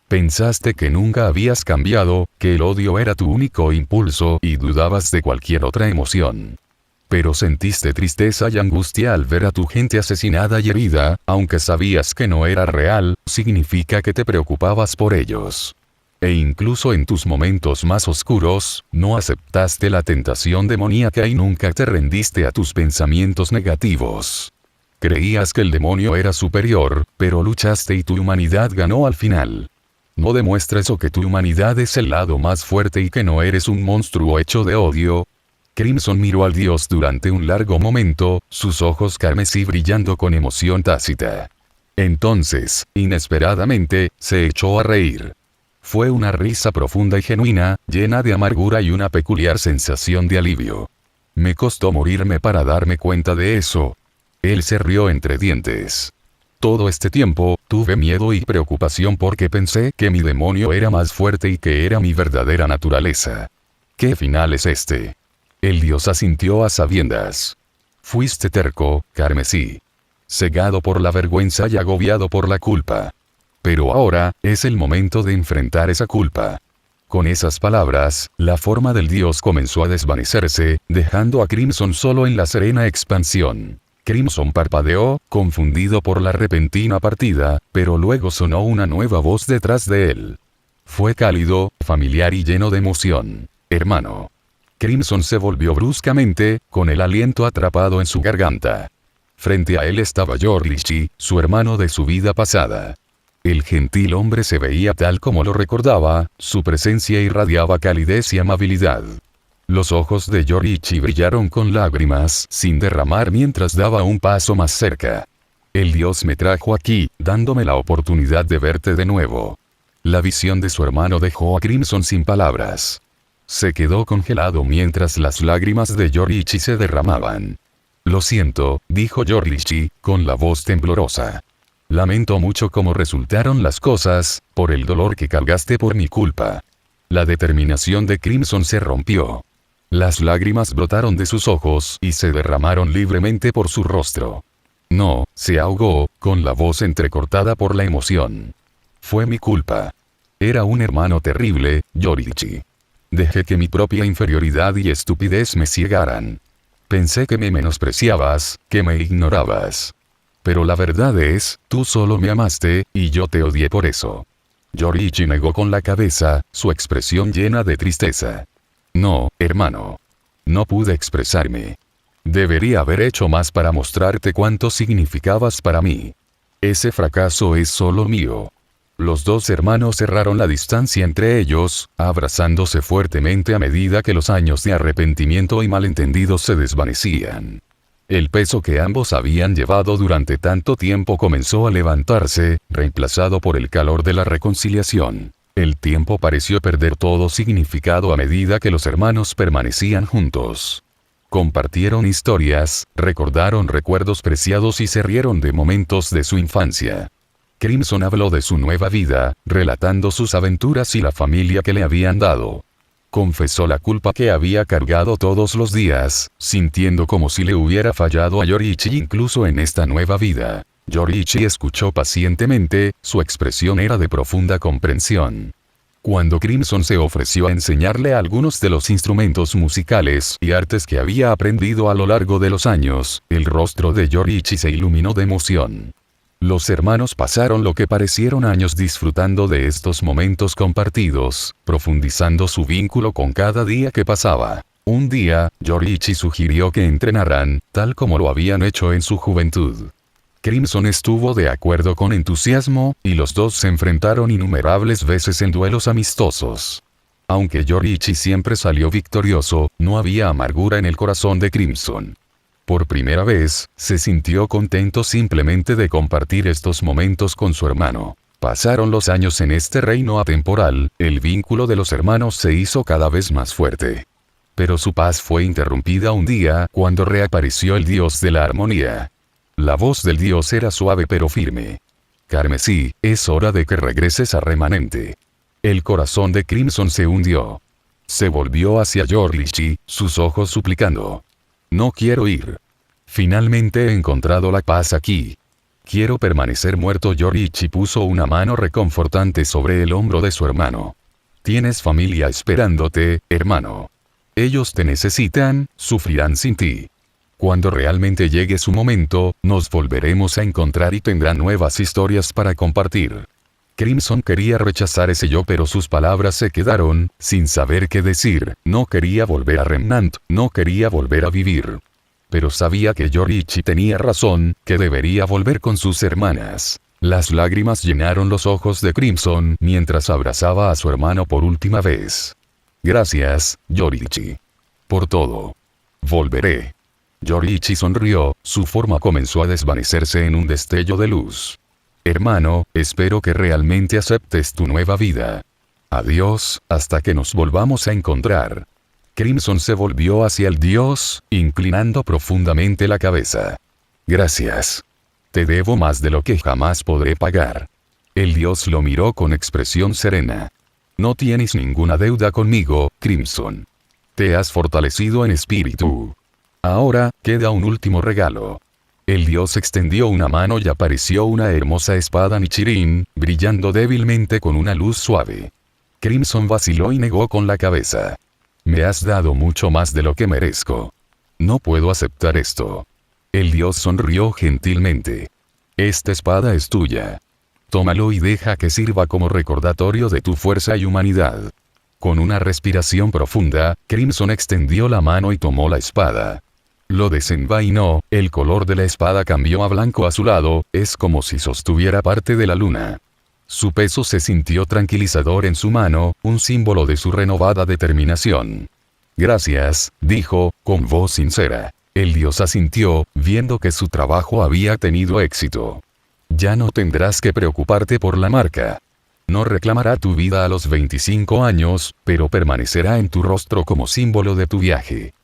Pensaste que nunca habías cambiado, que el odio era tu único impulso y dudabas de cualquier otra emoción. Pero sentiste tristeza y angustia al ver a tu gente asesinada y herida, aunque sabías que no era real, significa que te preocupabas por ellos. E incluso en tus momentos más oscuros, no aceptaste la tentación demoníaca y nunca te rendiste a tus pensamientos negativos. Creías que el demonio era superior, pero luchaste y tu humanidad ganó al final. ¿No demuestra eso que tu humanidad es el lado más fuerte y que no eres un monstruo hecho de odio? Crimson miró al dios durante un largo momento, sus ojos carmesí brillando con emoción tácita. Entonces, inesperadamente, se echó a reír. Fue una risa profunda y genuina, llena de amargura y una peculiar sensación de alivio. Me costó morirme para darme cuenta de eso. Él se rió entre dientes. Todo este tiempo, tuve miedo y preocupación porque pensé que mi demonio era más fuerte y que era mi verdadera naturaleza. ¿Qué final es este? El dios asintió a sabiendas. Fuiste terco, carmesí. Cegado por la vergüenza y agobiado por la culpa. Pero ahora, es el momento de enfrentar esa culpa. Con esas palabras, la forma del dios comenzó a desvanecerse, dejando a Crimson solo en la serena expansión. Crimson parpadeó, confundido por la repentina partida, pero luego sonó una nueva voz detrás de él. Fue cálido, familiar y lleno de emoción. Hermano. Crimson se volvió bruscamente, con el aliento atrapado en su garganta. Frente a él estaba Yorlichi, su hermano de su vida pasada. El gentil hombre se veía tal como lo recordaba, su presencia irradiaba calidez y amabilidad. Los ojos de Yorlichi brillaron con lágrimas, sin derramar mientras daba un paso más cerca. El dios me trajo aquí, dándome la oportunidad de verte de nuevo. La visión de su hermano dejó a Crimson sin palabras. Se quedó congelado mientras las lágrimas de Yorlichi se derramaban. Lo siento, dijo Yorlichi, con la voz temblorosa. Lamento mucho cómo resultaron las cosas, por el dolor que cargaste por mi culpa. La determinación de Crimson se rompió. Las lágrimas brotaron de sus ojos y se derramaron libremente por su rostro. No, se ahogó, con la voz entrecortada por la emoción. Fue mi culpa. Era un hermano terrible, Yorlichi. Dejé que mi propia inferioridad y estupidez me ciegaran. Pensé que me menospreciabas, que me ignorabas. Pero la verdad es, tú solo me amaste, y yo te odié por eso. Yorlichi negó con la cabeza, su expresión llena de tristeza. No, hermano. No pude expresarme. Debería haber hecho más para mostrarte cuánto significabas para mí. Ese fracaso es solo mío. Los dos hermanos cerraron la distancia entre ellos, abrazándose fuertemente a medida que los años de arrepentimiento y malentendidos se desvanecían. El peso que ambos habían llevado durante tanto tiempo comenzó a levantarse, reemplazado por el calor de la reconciliación. El tiempo pareció perder todo significado a medida que los hermanos permanecían juntos. Compartieron historias, recordaron recuerdos preciados y se rieron de momentos de su infancia. Crimson habló de su nueva vida, relatando sus aventuras y la familia que le habían dado. Confesó la culpa que había cargado todos los días, sintiendo como si le hubiera fallado a Yoriichi incluso en esta nueva vida. Yoriichi escuchó pacientemente, su expresión era de profunda comprensión. Cuando Crimson se ofreció a enseñarle algunos de los instrumentos musicales y artes que había aprendido a lo largo de los años, el rostro de Yoriichi se iluminó de emoción. Los hermanos pasaron lo que parecieron años disfrutando de estos momentos compartidos, profundizando su vínculo con cada día que pasaba. Un día, Yoriichi sugirió que entrenaran, tal como lo habían hecho en su juventud. Crimson estuvo de acuerdo con entusiasmo, y los dos se enfrentaron innumerables veces en duelos amistosos. Aunque Yoriichi siempre salió victorioso, no había amargura en el corazón de Crimson. Por primera vez, se sintió contento simplemente de compartir estos momentos con su hermano. Pasaron los años en este reino atemporal, el vínculo de los hermanos se hizo cada vez más fuerte. Pero su paz fue interrumpida un día cuando reapareció el dios de la armonía. La voz del dios era suave pero firme. Carmesí, es hora de que regreses a Remanente. El corazón de Crimson se hundió. Se volvió hacia Yoriichi, sus ojos suplicando. No quiero ir. Finalmente he encontrado la paz aquí. Quiero permanecer muerto. Yoriichi puso una mano reconfortante sobre el hombro de su hermano. Tienes familia esperándote, hermano. Ellos te necesitan, sufrirán sin ti. Cuando realmente llegue su momento, nos volveremos a encontrar y tendrán nuevas historias para compartir. Crimson quería rechazar ese yo, pero sus palabras se quedaron, sin saber qué decir. No quería volver a Remnant, no quería volver a vivir. Pero sabía que Yoriichi tenía razón, que debería volver con sus hermanas. Las lágrimas llenaron los ojos de Crimson mientras abrazaba a su hermano por última vez. Gracias, Yoriichi. Por todo. Volveré. Yoriichi sonrió, su forma comenzó a desvanecerse en un destello de luz. Hermano, espero que realmente aceptes tu nueva vida. Adiós, hasta que nos volvamos a encontrar. Crimson se volvió hacia el dios, inclinando profundamente la cabeza. Gracias. Te debo más de lo que jamás podré pagar. El dios lo miró con expresión serena. No tienes ninguna deuda conmigo, Crimson. Te has fortalecido en espíritu. Ahora, queda un último regalo. El dios extendió una mano y apareció una hermosa espada Nichirin, brillando débilmente con una luz suave. Crimson vaciló y negó con la cabeza. Me has dado mucho más de lo que merezco. No puedo aceptar esto. El dios sonrió gentilmente. Esta espada es tuya. Tómalo y deja que sirva como recordatorio de tu fuerza y humanidad. Con una respiración profunda, Crimson extendió la mano y tomó la espada. Lo desenvainó, el color de la espada cambió a blanco a su lado, es como si sostuviera parte de la luna. Su peso se sintió tranquilizador en su mano, un símbolo de su renovada determinación. Gracias, dijo, con voz sincera. El dios asintió, viendo que su trabajo había tenido éxito. Ya no tendrás que preocuparte por la marca. No reclamará tu vida a los 25 años, pero permanecerá en tu rostro como símbolo de tu viaje.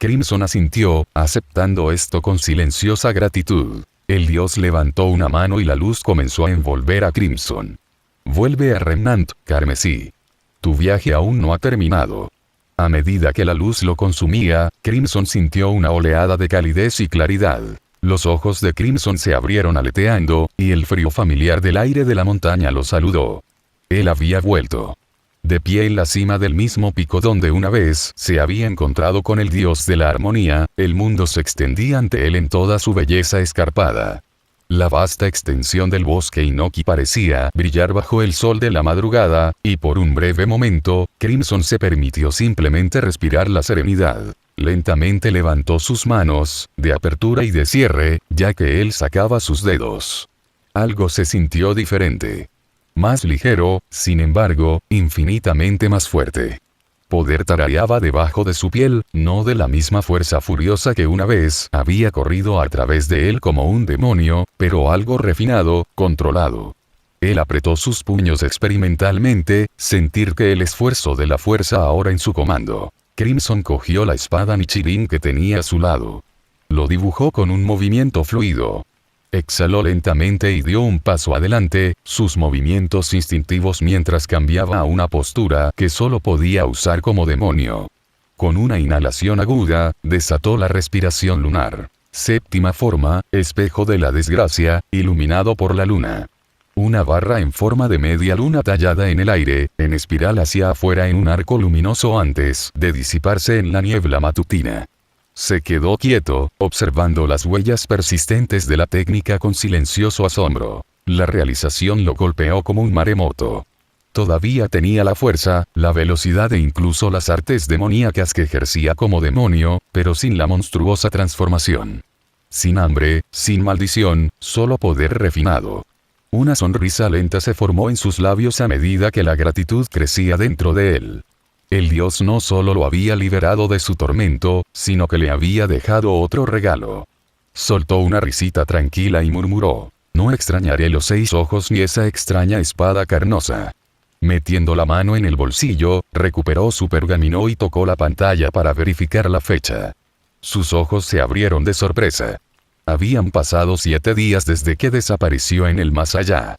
Crimson asintió, aceptando esto con silenciosa gratitud. El dios levantó una mano y la luz comenzó a envolver a Crimson. Vuelve a Remnant, Carmesí. Tu viaje aún no ha terminado. A medida que la luz lo consumía, Crimson sintió una oleada de calidez y claridad. Los ojos de Crimson se abrieron aleteando, y el frío familiar del aire de la montaña lo saludó. Él había vuelto. De pie en la cima del mismo pico donde una vez se había encontrado con el dios de la armonía, el mundo se extendía ante él en toda su belleza escarpada. La vasta extensión del bosque Inoki parecía brillar bajo el sol de la madrugada, y por un breve momento, Crimson se permitió simplemente respirar la serenidad. Lentamente levantó sus manos, de apertura y de cierre, ya que él sacaba sus dedos. Algo se sintió diferente. Más ligero, sin embargo, infinitamente más fuerte. Poder tarareaba debajo de su piel, no de la misma fuerza furiosa que una vez había corrido a través de él como un demonio, pero algo refinado, controlado. Él apretó sus puños experimentalmente, sentir que el esfuerzo de la fuerza ahora en su comando. Crimson cogió la espada Nichirin que tenía a su lado. Lo dibujó con un movimiento fluido. Exhaló lentamente y dio un paso adelante, sus movimientos instintivos mientras cambiaba a una postura que solo podía usar como demonio. Con una inhalación aguda, desató la respiración lunar. Séptima forma, espejo de la desgracia, iluminado por la luna. Una barra en forma de media luna tallada en el aire, en espiral hacia afuera en un arco luminoso antes de disiparse en la niebla matutina. Se quedó quieto, observando las huellas persistentes de la técnica con silencioso asombro. La realización lo golpeó como un maremoto. Todavía tenía la fuerza, la velocidad e incluso las artes demoníacas que ejercía como demonio, pero sin la monstruosa transformación. Sin hambre, sin maldición, solo poder refinado. Una sonrisa lenta se formó en sus labios a medida que la gratitud crecía dentro de él. El dios no solo lo había liberado de su tormento, sino que le había dejado otro regalo. Soltó una risita tranquila y murmuró: «No extrañaré los 6 ojos ni esa extraña espada carnosa». Metiendo la mano en el bolsillo, recuperó su pergamino y tocó la pantalla para verificar la fecha. Sus ojos se abrieron de sorpresa. Habían pasado 7 días desde que desapareció en el más allá.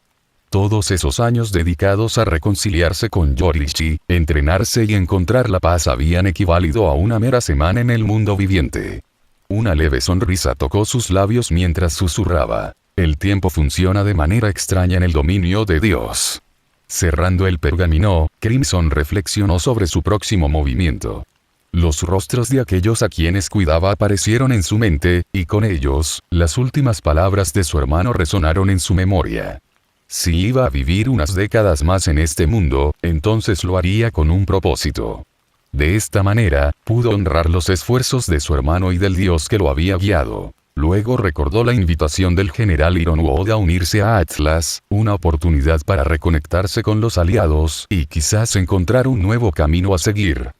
Todos esos años dedicados a reconciliarse con Yorishi, entrenarse y encontrar la paz habían equivalido a una mera semana en el mundo viviente. Una leve sonrisa tocó sus labios mientras susurraba: «El tiempo funciona de manera extraña en el dominio de Dios». Cerrando el pergamino, Crimson reflexionó sobre su próximo movimiento. Los rostros de aquellos a quienes cuidaba aparecieron en su mente, y con ellos, las últimas palabras de su hermano resonaron en su memoria. Si iba a vivir unas décadas más en este mundo, entonces lo haría con un propósito. De esta manera, pudo honrar los esfuerzos de su hermano y del dios que lo había guiado. Luego recordó la invitación del general Ironwood a unirse a Atlas, una oportunidad para reconectarse con los aliados y quizás encontrar un nuevo camino a seguir.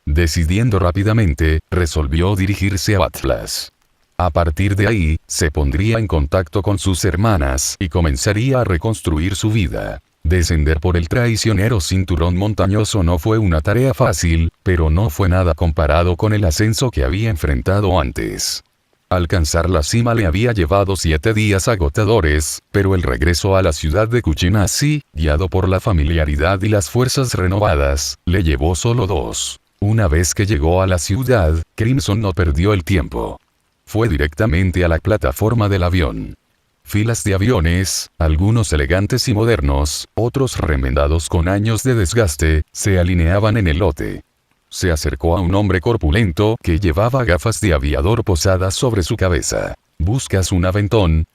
Decidiendo rápidamente, resolvió dirigirse a Atlas. A partir de ahí, se pondría en contacto con sus hermanas y comenzaría a reconstruir su vida. Descender por el traicionero cinturón montañoso no fue una tarea fácil, pero no fue nada comparado con el ascenso que había enfrentado antes. Alcanzar la cima le había llevado 7 días agotadores, pero el regreso a la ciudad de Kuchinashi, guiado por la familiaridad y las fuerzas renovadas, le llevó solo 2. Una vez que llegó a la ciudad, Crimson no perdió el tiempo. Fue directamente a la plataforma del avión. Filas de aviones, algunos elegantes y modernos, otros remendados con años de desgaste, se alineaban en el lote. Se acercó a un hombre corpulento que llevaba gafas de aviador posadas sobre su cabeza. ¿Buscas un aventón?,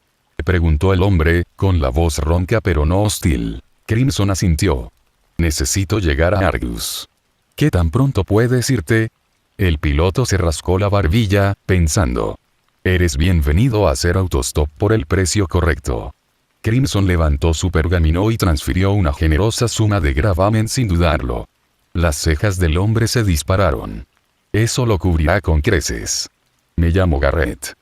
preguntó el hombre, con la voz ronca pero no hostil. Crimson asintió. Necesito llegar a Argus. ¿Qué tan pronto puedes irte? El piloto se rascó la barbilla, pensando. Eres bienvenido a hacer autostop por el precio correcto. Crimson levantó su pergamino y transfirió una generosa suma de gravamen sin dudarlo. Las cejas del hombre se dispararon. Eso lo cubrirá con creces. Me llamo Garrett.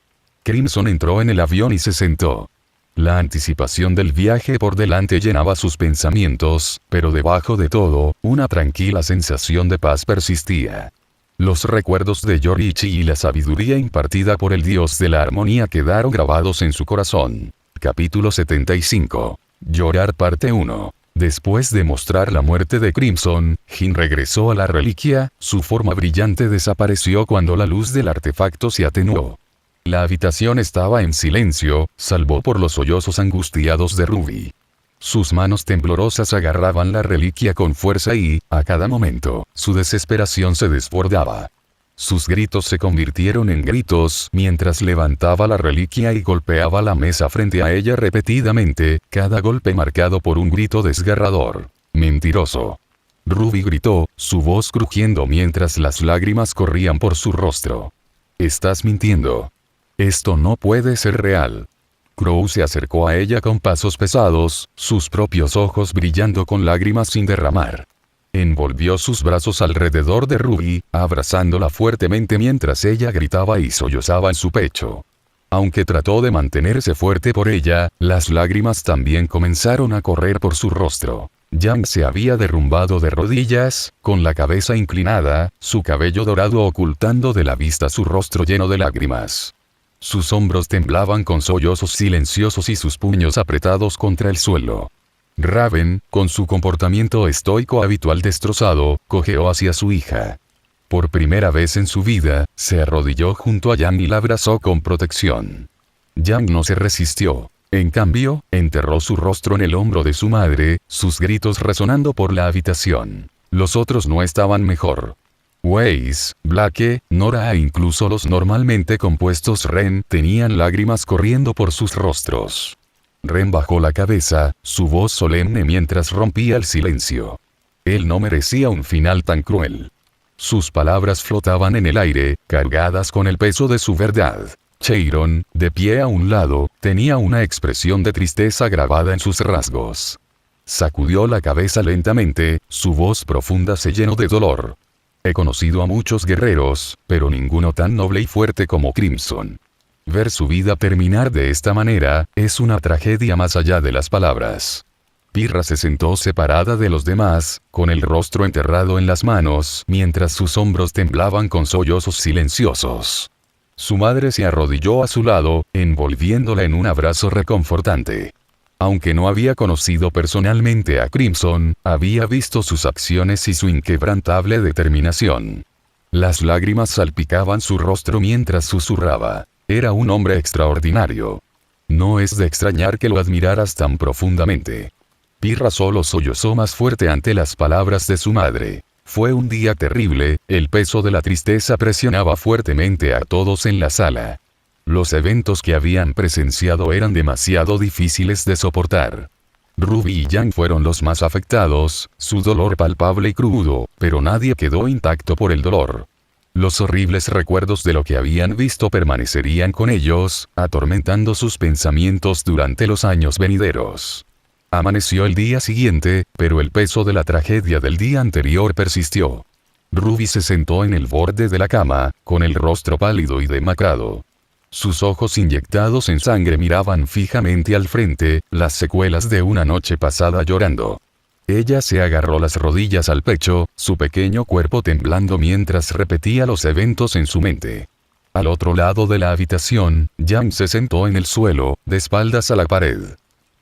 Crimson entró en el avión y se sentó. La anticipación del viaje por delante llenaba sus pensamientos, pero debajo de todo, una tranquila sensación de paz persistía. Los recuerdos de Yorishi y la sabiduría impartida por el dios de la armonía quedaron grabados en su corazón. Capítulo 75. Llorar parte 1. Después de mostrar la muerte de Crimson, Jin regresó a la reliquia, su forma brillante desapareció cuando la luz del artefacto se atenuó. La habitación estaba en silencio, salvo por los sollozos angustiados de Ruby. Sus manos temblorosas agarraban la reliquia con fuerza y, a cada momento, su desesperación se desbordaba. Sus gritos se convirtieron en gritos mientras levantaba la reliquia y golpeaba la mesa frente a ella repetidamente, cada golpe marcado por un grito desgarrador. «Mentiroso». Ruby gritó, su voz crujiendo mientras las lágrimas corrían por su rostro. «Estás mintiendo. Esto no puede ser real». Crow se acercó a ella con pasos pesados, sus propios ojos brillando con lágrimas sin derramar. Envolvió sus brazos alrededor de Ruby, abrazándola fuertemente mientras ella gritaba y sollozaba en su pecho. Aunque trató de mantenerse fuerte por ella, las lágrimas también comenzaron a correr por su rostro. Yang se había derrumbado de rodillas, con la cabeza inclinada, su cabello dorado ocultando de la vista su rostro lleno de lágrimas. Sus hombros temblaban con sollozos silenciosos y sus puños apretados contra el suelo. Raven, con su comportamiento estoico habitual destrozado, cojeó hacia su hija. Por primera vez en su vida, se arrodilló junto a Yang y la abrazó con protección. Yang no se resistió. En cambio, enterró su rostro en el hombro de su madre, sus gritos resonando por la habitación. Los otros no estaban mejor. Weiss, Blake, Nora e incluso los normalmente compuestos Ren tenían lágrimas corriendo por sus rostros. Ren bajó la cabeza, su voz solemne mientras rompía el silencio. Él no merecía un final tan cruel. Sus palabras flotaban en el aire, cargadas con el peso de su verdad. Chiron, de pie a un lado, tenía una expresión de tristeza grabada en sus rasgos. Sacudió la cabeza lentamente, su voz profunda se llenó de dolor. He conocido a muchos guerreros, pero ninguno tan noble y fuerte como Crimson. Ver su vida terminar de esta manera, es una tragedia más allá de las palabras. Pirra se sentó separada de los demás, con el rostro enterrado en las manos, mientras sus hombros temblaban con sollozos silenciosos. Su madre se arrodilló a su lado, envolviéndola en un abrazo reconfortante. Aunque no había conocido personalmente a Crimson, había visto sus acciones y su inquebrantable determinación. Las lágrimas salpicaban su rostro mientras susurraba. Era un hombre extraordinario. No es de extrañar que lo admiraras tan profundamente. Pirra solo sollozó más fuerte ante las palabras de su madre. Fue un día terrible, el peso de la tristeza presionaba fuertemente a todos en la sala. Los eventos que habían presenciado eran demasiado difíciles de soportar. Ruby y Yang fueron los más afectados, su dolor palpable y crudo, pero nadie quedó intacto por el dolor. Los horribles recuerdos de lo que habían visto permanecerían con ellos, atormentando sus pensamientos durante los años venideros. Amaneció el día siguiente, pero el peso de la tragedia del día anterior persistió. Ruby se sentó en el borde de la cama, con el rostro pálido y demacrado. Sus ojos inyectados en sangre miraban fijamente al frente, las secuelas de una noche pasada llorando. Ella se agarró las rodillas al pecho, su pequeño cuerpo temblando mientras repetía los eventos en su mente. Al otro lado de la habitación, Yang se sentó en el suelo, de espaldas a la pared.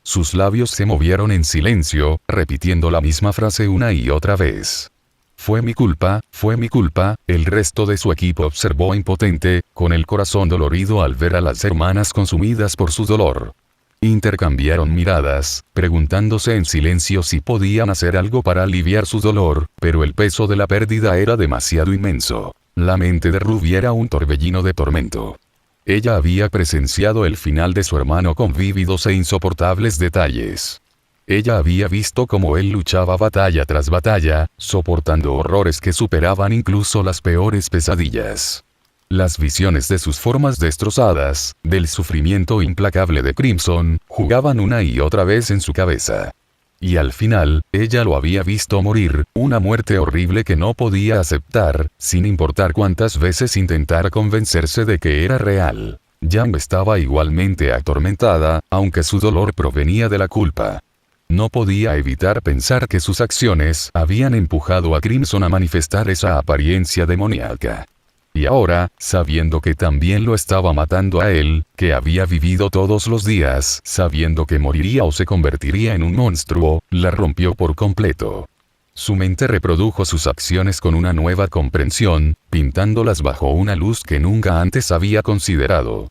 Sus labios se movieron en silencio, repitiendo la misma frase una y otra vez. Fue mi culpa, el resto de su equipo observó impotente, con el corazón dolorido al ver a las hermanas consumidas por su dolor. Intercambiaron miradas, preguntándose en silencio si podían hacer algo para aliviar su dolor, pero el peso de la pérdida era demasiado inmenso. La mente de Ruby era un torbellino de tormento. Ella había presenciado el final de su hermano con vívidos e insoportables detalles. Ella había visto cómo él luchaba batalla tras batalla, soportando horrores que superaban incluso las peores pesadillas. Las visiones de sus formas destrozadas, del sufrimiento implacable de Crimson, jugaban una y otra vez en su cabeza. Y al final, ella lo había visto morir, una muerte horrible que no podía aceptar, sin importar cuántas veces intentara convencerse de que era real. Yang estaba igualmente atormentada, aunque su dolor provenía de la culpa. No podía evitar pensar que sus acciones habían empujado a Crimson a manifestar esa apariencia demoníaca. Y ahora, sabiendo que también lo estaba matando a él, que había vivido todos los días, sabiendo que moriría o se convertiría en un monstruo, la rompió por completo. Su mente reprodujo sus acciones con una nueva comprensión, pintándolas bajo una luz que nunca antes había considerado.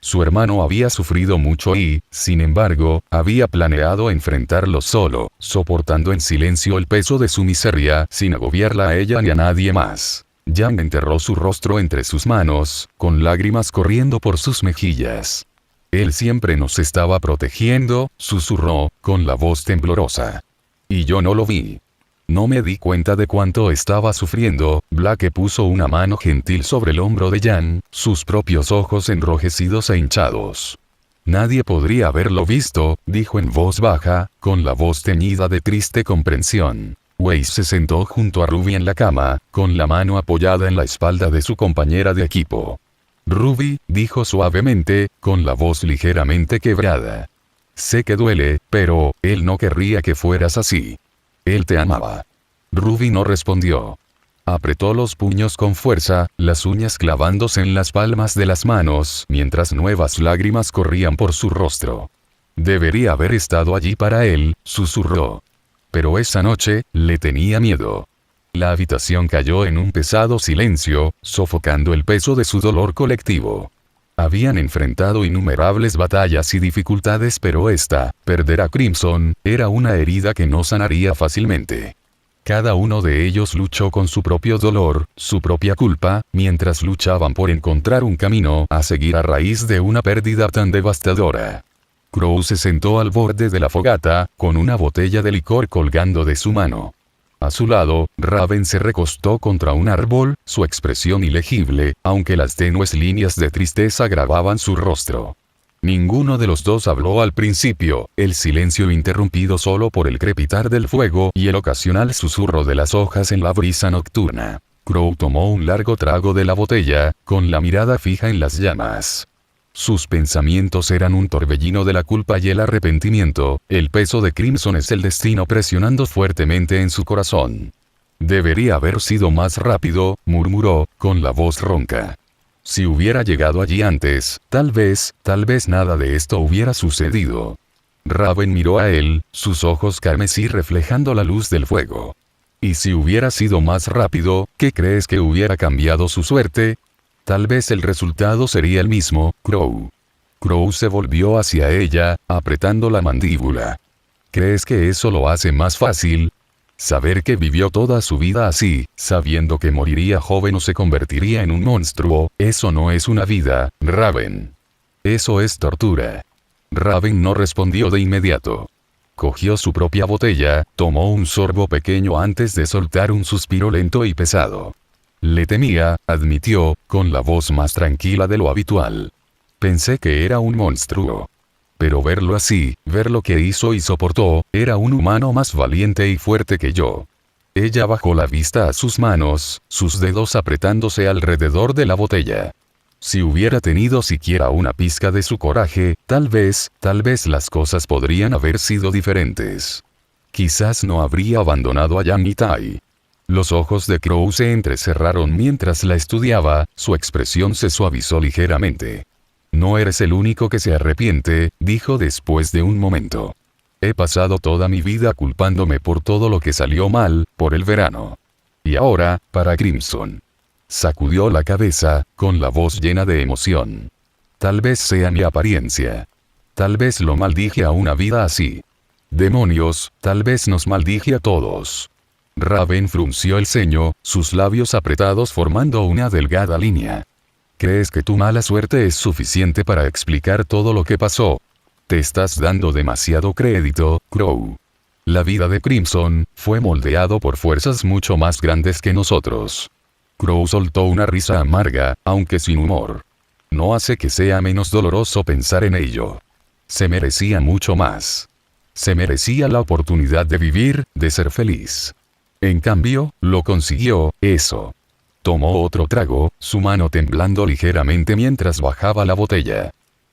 Su hermano había sufrido mucho y, sin embargo, había planeado enfrentarlo solo, soportando en silencio el peso de su miseria, sin agobiarla a ella ni a nadie más. Yang enterró su rostro entre sus manos, con lágrimas corriendo por sus mejillas. Él siempre nos estaba protegiendo, susurró, con la voz temblorosa. Y yo no lo vi. No me di cuenta de cuánto estaba sufriendo. Blake puso una mano gentil sobre el hombro de Yang, sus propios ojos enrojecidos e hinchados. Nadie podría haberlo visto, dijo en voz baja, con la voz teñida de triste comprensión. Weiss se sentó junto a Ruby en la cama, con la mano apoyada en la espalda de su compañera de equipo. Ruby, dijo suavemente, con la voz ligeramente quebrada. Sé que duele, pero, él no querría que fueras así. Él te amaba. Ruby no respondió. Apretó los puños con fuerza, las uñas clavándose en las palmas de las manos, mientras nuevas lágrimas corrían por su rostro. Debería haber estado allí para él, susurró. Pero esa noche, le tenía miedo. La habitación cayó en un pesado silencio, sofocando el peso de su dolor colectivo. Habían enfrentado innumerables batallas y dificultades, pero esta, perder a Crimson, era una herida que no sanaría fácilmente. Cada uno de ellos luchó con su propio dolor, su propia culpa, mientras luchaban por encontrar un camino a seguir a raíz de una pérdida tan devastadora. Crow se sentó al borde de la fogata, con una botella de licor colgando de su mano. A su lado, Raven se recostó contra un árbol, su expresión ilegible, aunque las tenues líneas de tristeza grababan su rostro. Ninguno de los dos habló al principio, el silencio interrumpido solo por el crepitar del fuego y el ocasional susurro de las hojas en la brisa nocturna. Crow tomó un largo trago de la botella, con la mirada fija en las llamas. Sus pensamientos eran un torbellino de la culpa y el arrepentimiento, el peso de Crimson es el destino presionando fuertemente en su corazón. Debería haber sido más rápido, murmuró, con la voz ronca. Si hubiera llegado allí antes, tal vez nada de esto hubiera sucedido. Raven miró a él, sus ojos carmesí reflejando la luz del fuego. ¿Y si hubiera sido más rápido, qué crees que hubiera cambiado su suerte? Tal vez el resultado sería el mismo, Crow. Crow se volvió hacia ella, apretando la mandíbula. ¿Crees que eso lo hace más fácil? Saber que vivió toda su vida así, sabiendo que moriría joven o se convertiría en un monstruo, eso no es una vida, Raven. Eso es tortura. Raven no respondió de inmediato. Cogió su propia botella, tomó un sorbo pequeño antes de soltar un suspiro lento y pesado. Le temía, admitió, con la voz más tranquila de lo habitual. Pensé que era un monstruo. Pero verlo así, ver lo que hizo y soportó, era un humano más valiente y fuerte que yo. Ella bajó la vista a sus manos, sus dedos apretándose alrededor de la botella. Si hubiera tenido siquiera una pizca de su coraje, tal vez las cosas podrían haber sido diferentes. Quizás no habría abandonado a Yan y Tai. Los ojos de Crow se entrecerraron mientras la estudiaba, su expresión se suavizó ligeramente. No eres el único que se arrepiente, dijo después de un momento. He pasado toda mi vida culpándome por todo lo que salió mal, por el verano. Y ahora, para Crimson. Sacudió la cabeza, con la voz llena de emoción. Tal vez sea mi apariencia. Tal vez lo maldije a una vida así. Demonios, tal vez nos maldije a todos. Raven frunció el ceño, sus labios apretados formando una delgada línea. ¿Crees que tu mala suerte es suficiente para explicar todo lo que pasó? Te estás dando demasiado crédito, Crow. La vida de Crimson fue moldeado por fuerzas mucho más grandes que nosotros. Crow soltó una risa amarga, aunque sin humor. No hace que sea menos doloroso pensar en ello. Se merecía mucho más. Se merecía la oportunidad de vivir, de ser feliz. En cambio, lo consiguió, eso. Tomó otro trago, su mano temblando ligeramente mientras bajaba la botella.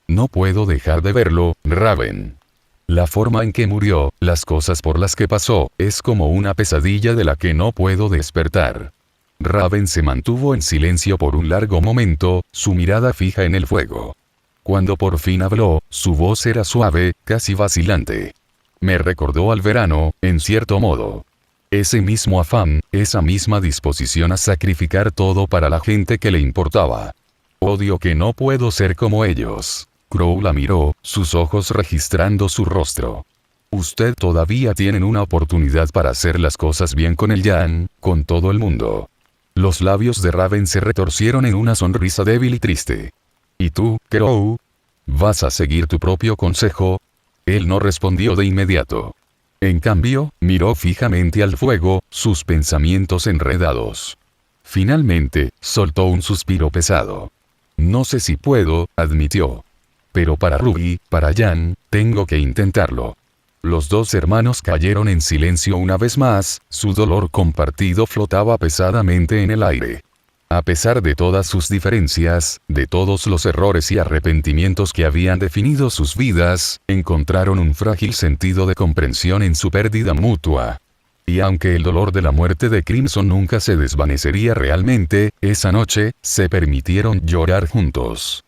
No puedo dejar de verlo, Raven. La forma en que murió, las cosas por las que pasó, es como una pesadilla de la que no puedo despertar. Raven se mantuvo en silencio por un largo momento, su mirada fija en el fuego. Cuando por fin habló, su voz era suave, casi vacilante. Me recordó al verano, en cierto modo. Ese mismo afán, esa misma disposición a sacrificar todo para la gente que le importaba. Odio que no puedo ser como ellos. Crow la miró, sus ojos registrando su rostro. Usted todavía tiene una oportunidad para hacer las cosas bien con el Yan, con todo el mundo. Los labios de Raven se retorcieron en una sonrisa débil y triste. ¿Y tú, Crow? ¿Vas a seguir tu propio consejo? Él no respondió de inmediato. En cambio, miró fijamente al fuego, sus pensamientos enredados. Finalmente, soltó un suspiro pesado. No sé si puedo, admitió. Pero para Ruby, para Yan, tengo que intentarlo. Los dos hermanos cayeron en silencio una vez más, su dolor compartido flotaba pesadamente en el aire. A pesar de todas sus diferencias, de todos los errores y arrepentimientos que habían definido sus vidas, encontraron un frágil sentido de comprensión en su pérdida mutua. Y aunque el dolor de la muerte de Crimson nunca se desvanecería realmente, esa noche, se permitieron llorar juntos.